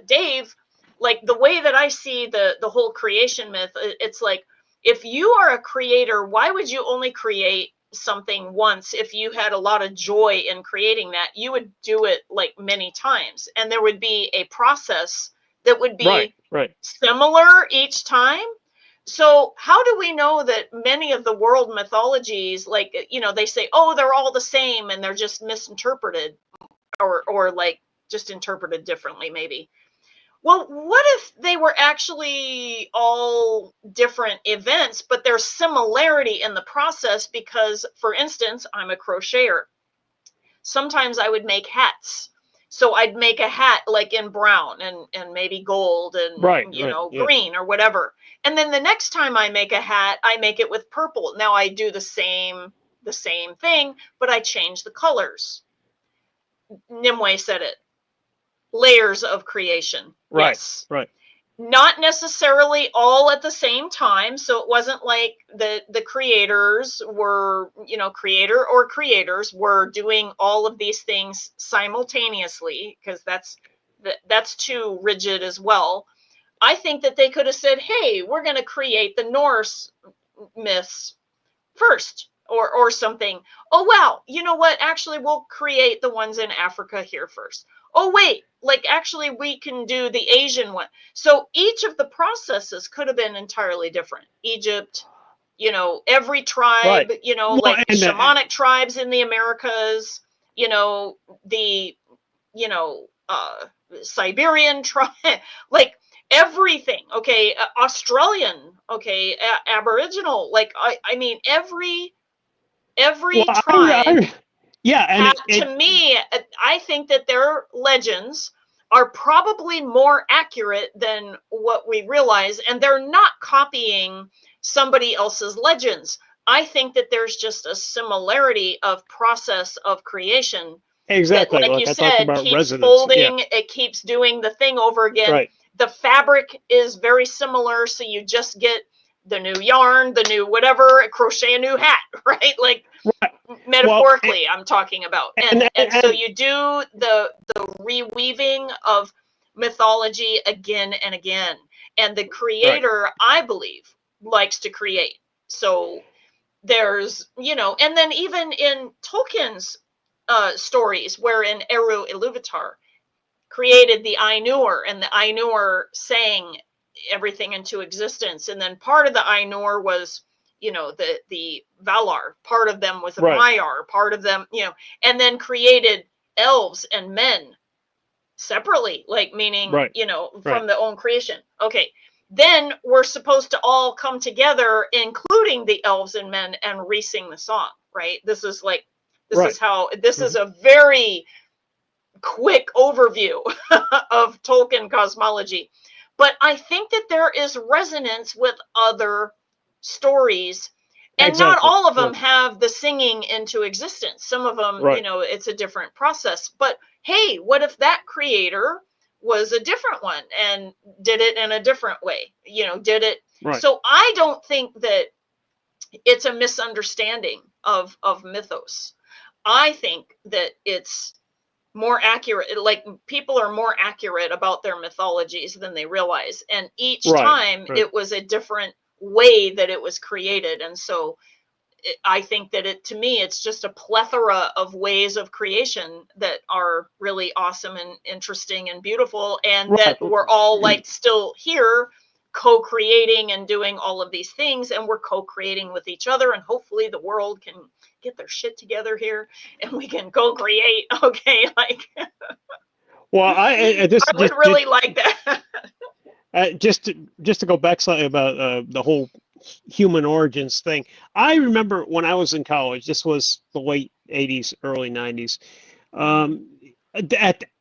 Dave, the way that I see the whole creation myth, it's if you are a creator, why would you only create something once? If you had a lot of joy in creating that, you would do it many times, and there would be a process that would be similar each time. So how do we know that many of the world mythologies, like, you know, they say, oh, they're all the same and they're just misinterpreted or like just interpreted differently, maybe? Well, what if they were actually all different events, but there's similarity in the process? Because, for instance, I'm a crocheter. Sometimes I would make hats. So I'd make a hat like in brown and maybe gold and, you know, green or whatever. And then the next time I make a hat, I make it with purple. Now I do the same thing, but I change the colors. Nimue said it. Layers of creation. Yes. Right. Not necessarily all at the same time. So it wasn't like the creators were, you know, creators were doing all of these things simultaneously, because that's too rigid as well. I think that they could have said, hey, we're going to create the Norse myths first or something. Oh, wow. You know what? Actually, we'll create the ones in Africa here first. Oh, wait, like actually we can do the Asian one. So each of the processes could have been entirely different. Egypt, you know, every tribe, you know, like shamanic tribes in the Americas, you know, the, you know, Siberian tribe, like everything. Okay. Australian. Okay. Aboriginal. Like, I mean, every tribe. To me, I think that their legends are probably more accurate than what we realize, and they're not copying somebody else's legends. I think that there's just a similarity of process of creation. Exactly. That, like you said, keeps folding, it keeps doing the thing over again. Right. The fabric is very similar, so you just get the new yarn, the new whatever, crochet a new hat, right? Like, metaphorically, I'm talking about. And so you do the reweaving of mythology again and again. And the creator, I believe, likes to create. So there's, you know, and then even in Tolkien's stories, wherein Eru Ilúvatar created the Ainur, and the Ainur sang everything into existence. And then part of the Ainur was, you know, the Valar, part of them was a Maiar, part of them, you know, and then created elves and men separately, like meaning, you know, from their own creation. Okay. Then we're supposed to all come together, including the elves and men, and re-sing the song, right? This is like, is how, this is a very quick overview of Tolkien cosmology. But I think that there is resonance with other stories, and not all of them have the singing into existence. Some of them, you know, it's a different process. But hey, what if that creator was a different one and did it in a different way? You know, did it. So I don't think that it's a misunderstanding of mythos. I think that it's more accurate, like people are more accurate about their mythologies than they realize, and each time it was a different way that it was created. And so I think that to me it's just a plethora of ways of creation that are really awesome and interesting and beautiful, and that we're all like still here co-creating and doing all of these things, and we're co-creating with each other, and hopefully the world can get their shit together here and we can co-create. Okay, like well, I would really like that. Just to go back slightly about the whole human origins thing. I remember when I was in college, this was the late 80s, early 90s.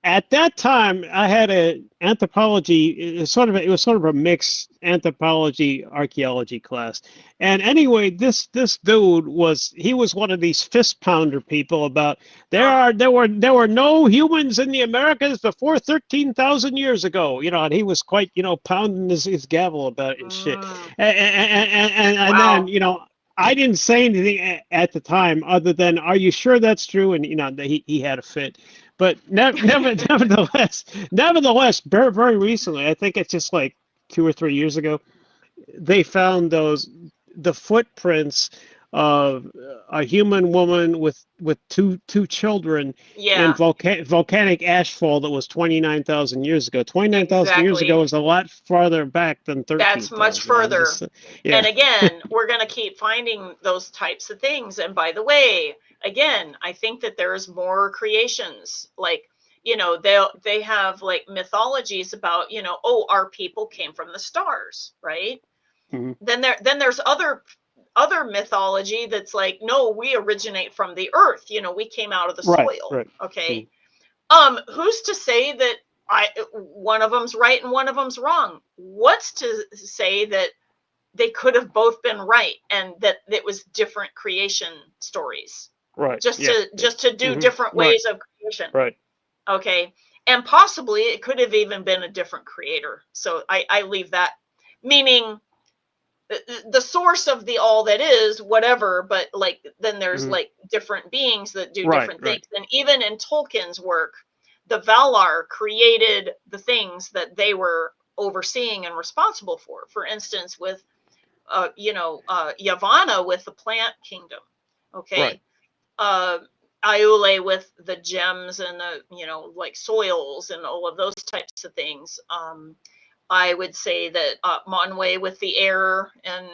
At that time, I had an anthropology. It was sort of a mixed anthropology archaeology class. And anyway, this dude was one of these fist pounder people about there were no humans in the Americas before 13,000 years ago. You know, and he was quite, you know, pounding his gavel about it and shit. And then, you know, I didn't say anything at the time other than, "Are you sure that's true?" And you know, he had a fit. But nevertheless, very, very recently, I think it's just like 2 or 3 years ago, they found the footprints a human woman with two children in Yeah, volcanic ashfall that was 29,000 years ago. 29,000 years ago exactly. is a lot farther back than That's much 13,000. further. Yeah. And again, we're going to keep finding those types of things. And by the way, again, I think that there's more creations. Like, you know, they have like mythologies about, you know, oh, our people came from the stars, right? Mm-hmm. Then there's other mythology that's like, no, we originate from the earth. You know, we came out of the soil. Right. Okay. Who's to say that one of them's right and one of them's wrong? What's to say that they could have both been right and that it was different creation stories? Right. Just Yeah. to do different ways of creation. Right. Okay. And possibly it could have even been a different creator. So I leave that, meaning the source of the all that is whatever, but like then there's like different beings that do different things. And even in Tolkien's work, the Valar created the things that they were overseeing and responsible for. For instance, with Yavanna with the plant kingdom, okay, Iule with the gems and the like soils and all of those types of things. I would say that Monway with the air and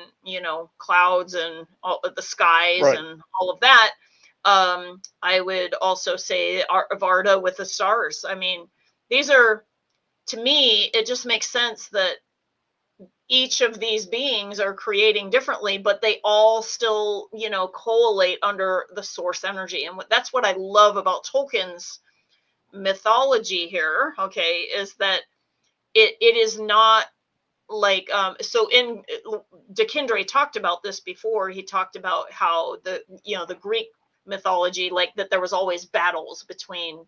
clouds and all of the skies and all of that. I would also say Arda with the stars. I mean, these are, to me, it just makes sense that each of these beings are creating differently, but they all still collate under the source energy. And that's what I love about Tolkien's mythology here, okay, is that it is not like so in Dekindre talked about this before. He talked about how the Greek mythology, like that there was always battles between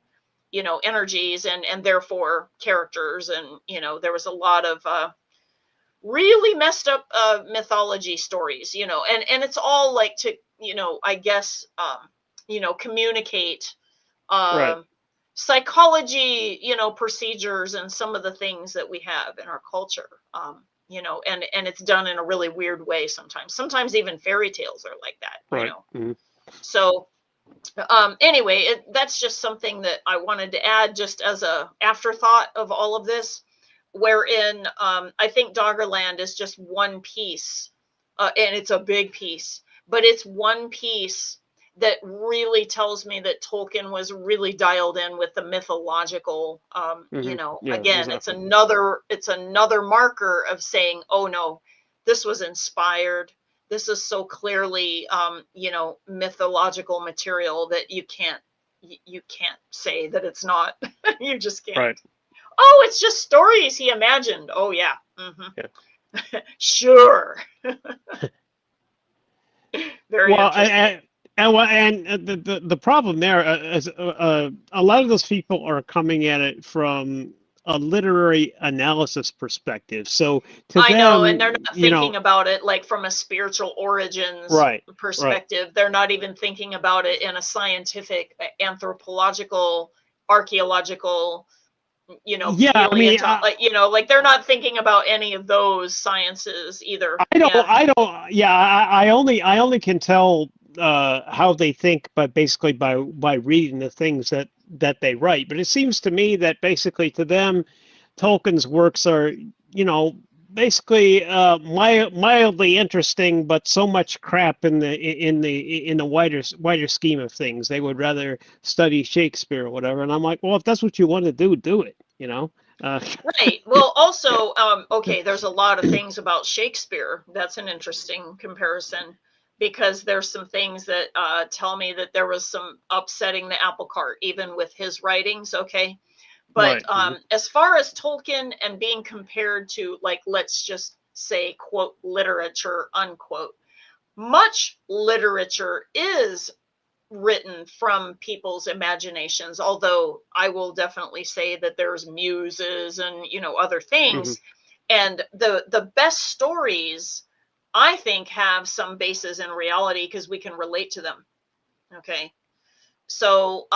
energies and therefore characters, and there was a lot of really messed up mythology stories, and it's all like to I guess communicate psychology, procedures and some of the things that we have in our culture, and it's done in a really weird way sometimes even fairy tales are like that. So anyway, that's just something that I wanted to add just as a afterthought of all of this, wherein I think Doggerland is just one piece, and it's a big piece, but it's one piece that really tells me that Tolkien was really dialed in with the mythological. Again, exactly. It's another marker of saying, oh no, this was inspired. This is so clearly, mythological material that you can't say that it's not. You just can't. Right. Oh, it's just stories he imagined. Oh yeah. Yeah. Sure. Very interesting. And the problem there is a lot of those people are coming at it from a literary analysis perspective. So to them, know, and they're not thinking about it like from a spiritual origins perspective. They're not even thinking about it in a scientific, anthropological, archaeological, like they're not thinking about any of those sciences either. I only can tell how they think, but basically by reading the things that they write. But it seems to me that basically to them, Tolkien's works are, basically mildly interesting, but so much crap in the wider scheme of things. They would rather study Shakespeare or whatever. And I'm like, well, if that's what you want to do it. Right. Well, also, okay, there's a lot of things about Shakespeare. That's an interesting comparison, because there's some things that tell me that there was some upsetting the apple cart, even with his writings. Okay. But as far as Tolkien and being compared to, like, let's just say, quote, literature, unquote, much literature is written from people's imaginations, although I will definitely say that there's muses and other things. And the best stories, I think, have some basis in reality because we can relate to them. Okay. So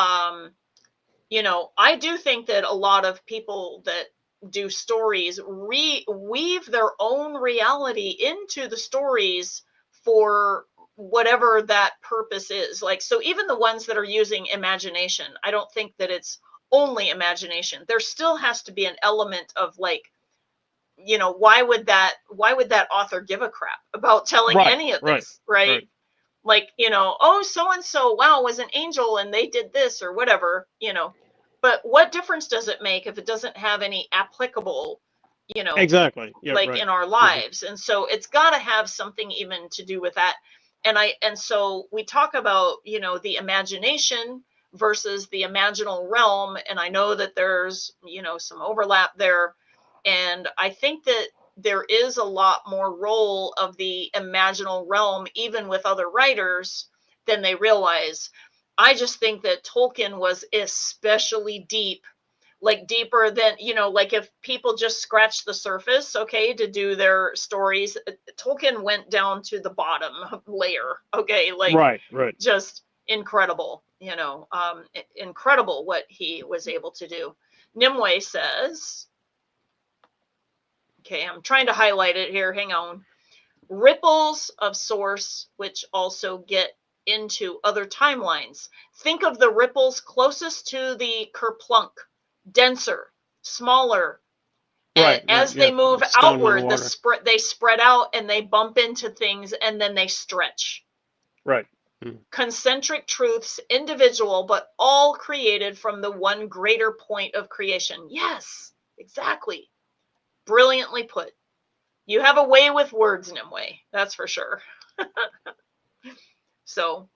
I do think that a lot of people that do stories weave their own reality into the stories for whatever that purpose is. Like, so even the ones that are using imagination, I don't think that it's only imagination. There still has to be an element of like, you know, why would that author give a crap about telling any of this, right? Like, you know, oh, so and so, wow, was an angel and they did this or whatever, you know. But what difference does it make if it doesn't have any applicable, you know, exactly, yeah, like in our lives? And so it's got to have something even to do with that. And so we talk about, you know, the imagination versus the imaginal realm, and I know that there's, you know, some overlap there, and I think that there is a lot more role of the imaginal realm even with other writers than they realize. I just think that Tolkien was especially deep, like deeper than, you know, like if people just scratch the surface, okay, to do their stories, Tolkien went down to the bottom layer, okay, like just incredible, you know, incredible what he was able to do. Nimue says, okay, I'm trying to highlight it here, hang on. Ripples of source, which also get into other timelines. Think of the ripples closest to the kerplunk, denser, smaller. And as they move outward, they spread out and they bump into things and then they stretch. Right. Concentric truths, individual, but all created from the one greater point of creation. Yes, exactly. Brilliantly put. You have a way with words, Nimue. That's for sure. So,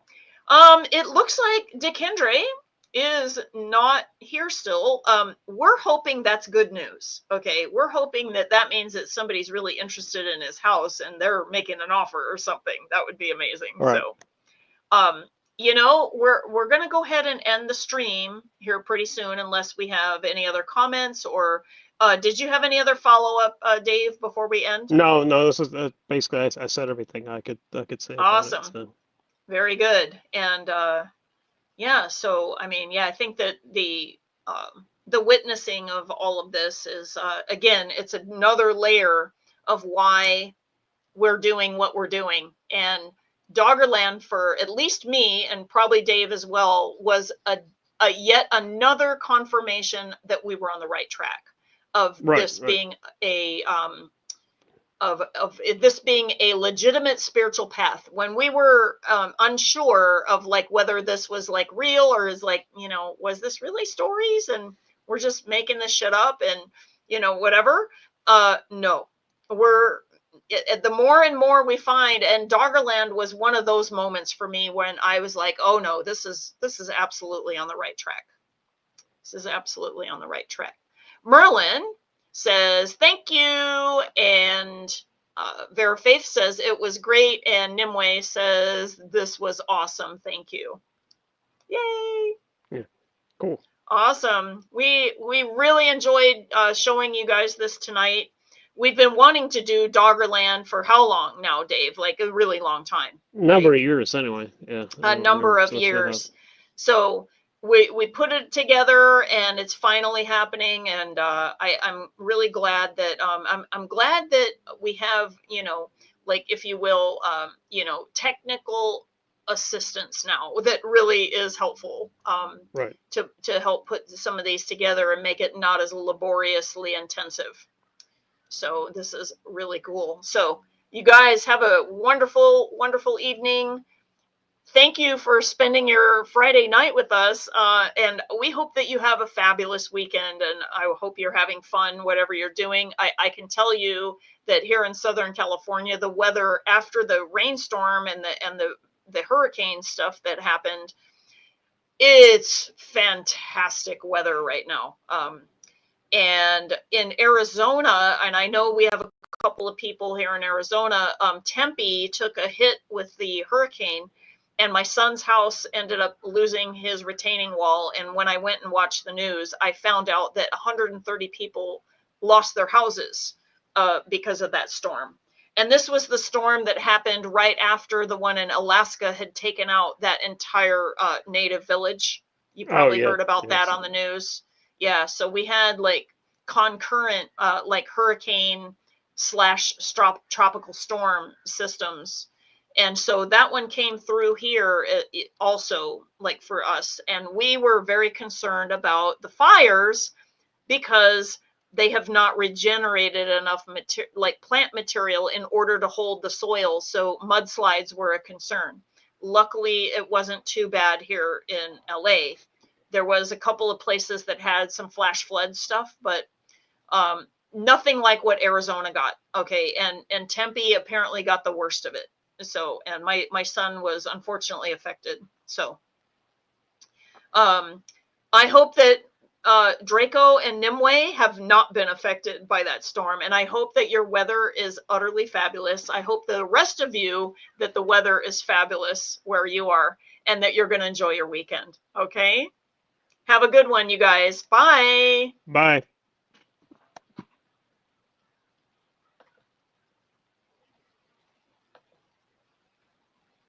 it looks like Dikendre is not here still. We're hoping that's good news. Okay, we're hoping that that means that somebody's really interested in his house and they're making an offer or something. That would be amazing. Right. So, you know, we're gonna go ahead and end the stream here pretty soon, unless we have any other comments or. Did you have any other follow-up, Dave, before we end? No, this is basically I said everything I could say. Awesome. About it, so. Very good. And yeah, so I mean, yeah, I think that the witnessing of all of this is again, it's another layer of why we're doing what we're doing. And Doggerland, for at least me and probably Dave as well, was a yet another confirmation that we were on the right track of this being a of this being a legitimate spiritual path. When we were unsure of like whether this was like real or is like, you know, was this really stories and we're just making this shit up and, you know, whatever. No, the more and more we find, and Doggerland was one of those moments for me when I was like, oh no, this is absolutely on the right track. This is absolutely on the right track. Merlin says, thank you. And Vera Faith says, it was great. And Nimue says, this was awesome. Thank you. Yay. Yeah, cool. Awesome. We really enjoyed showing you guys this tonight. We've been wanting to do Doggerland for how long now, Dave? Like a really long time. Number of years, anyway. Yeah. A number of years. So we put it together and it's finally happening. And I'm really glad that I'm glad that we have, you know, like, if you will, you know, technical assistance now that really is helpful to help put some of these together and make it not as laboriously intensive. So this is really cool. So you guys have a wonderful, wonderful evening. Thank you for spending your Friday night with us. And we hope that you have a fabulous weekend. And I hope you're having fun, whatever you're doing. I can tell you that here in Southern California, the weather after the rainstorm and the hurricane stuff that happened, it's fantastic weather right now. And in Arizona, and I know we have a couple of people here in Arizona, Tempe took a hit with the hurricane, and my son's house ended up losing his retaining wall. And when I went and watched the news, I found out that 130 people lost their houses because of that storm. And this was the storm that happened right after the one in Alaska had taken out that entire native village. You probably heard about that on the news. Yeah, so we had like concurrent like hurricane / tropical storm systems. And so that one came through here also, like for us. And we were very concerned about the fires because they have not regenerated enough like plant material in order to hold the soil. So mudslides were a concern. Luckily, it wasn't too bad here in LA. There was a couple of places that had some flash flood stuff, but nothing like what Arizona got. Okay. And Tempe apparently got the worst of it. So, and my son was unfortunately affected. So, I hope that Draco and Nimue have not been affected by that storm. And I hope that your weather is utterly fabulous. I hope the rest of you that the weather is fabulous where you are and that you're going to enjoy your weekend. Okay. Have a good one, you guys. Bye. Bye.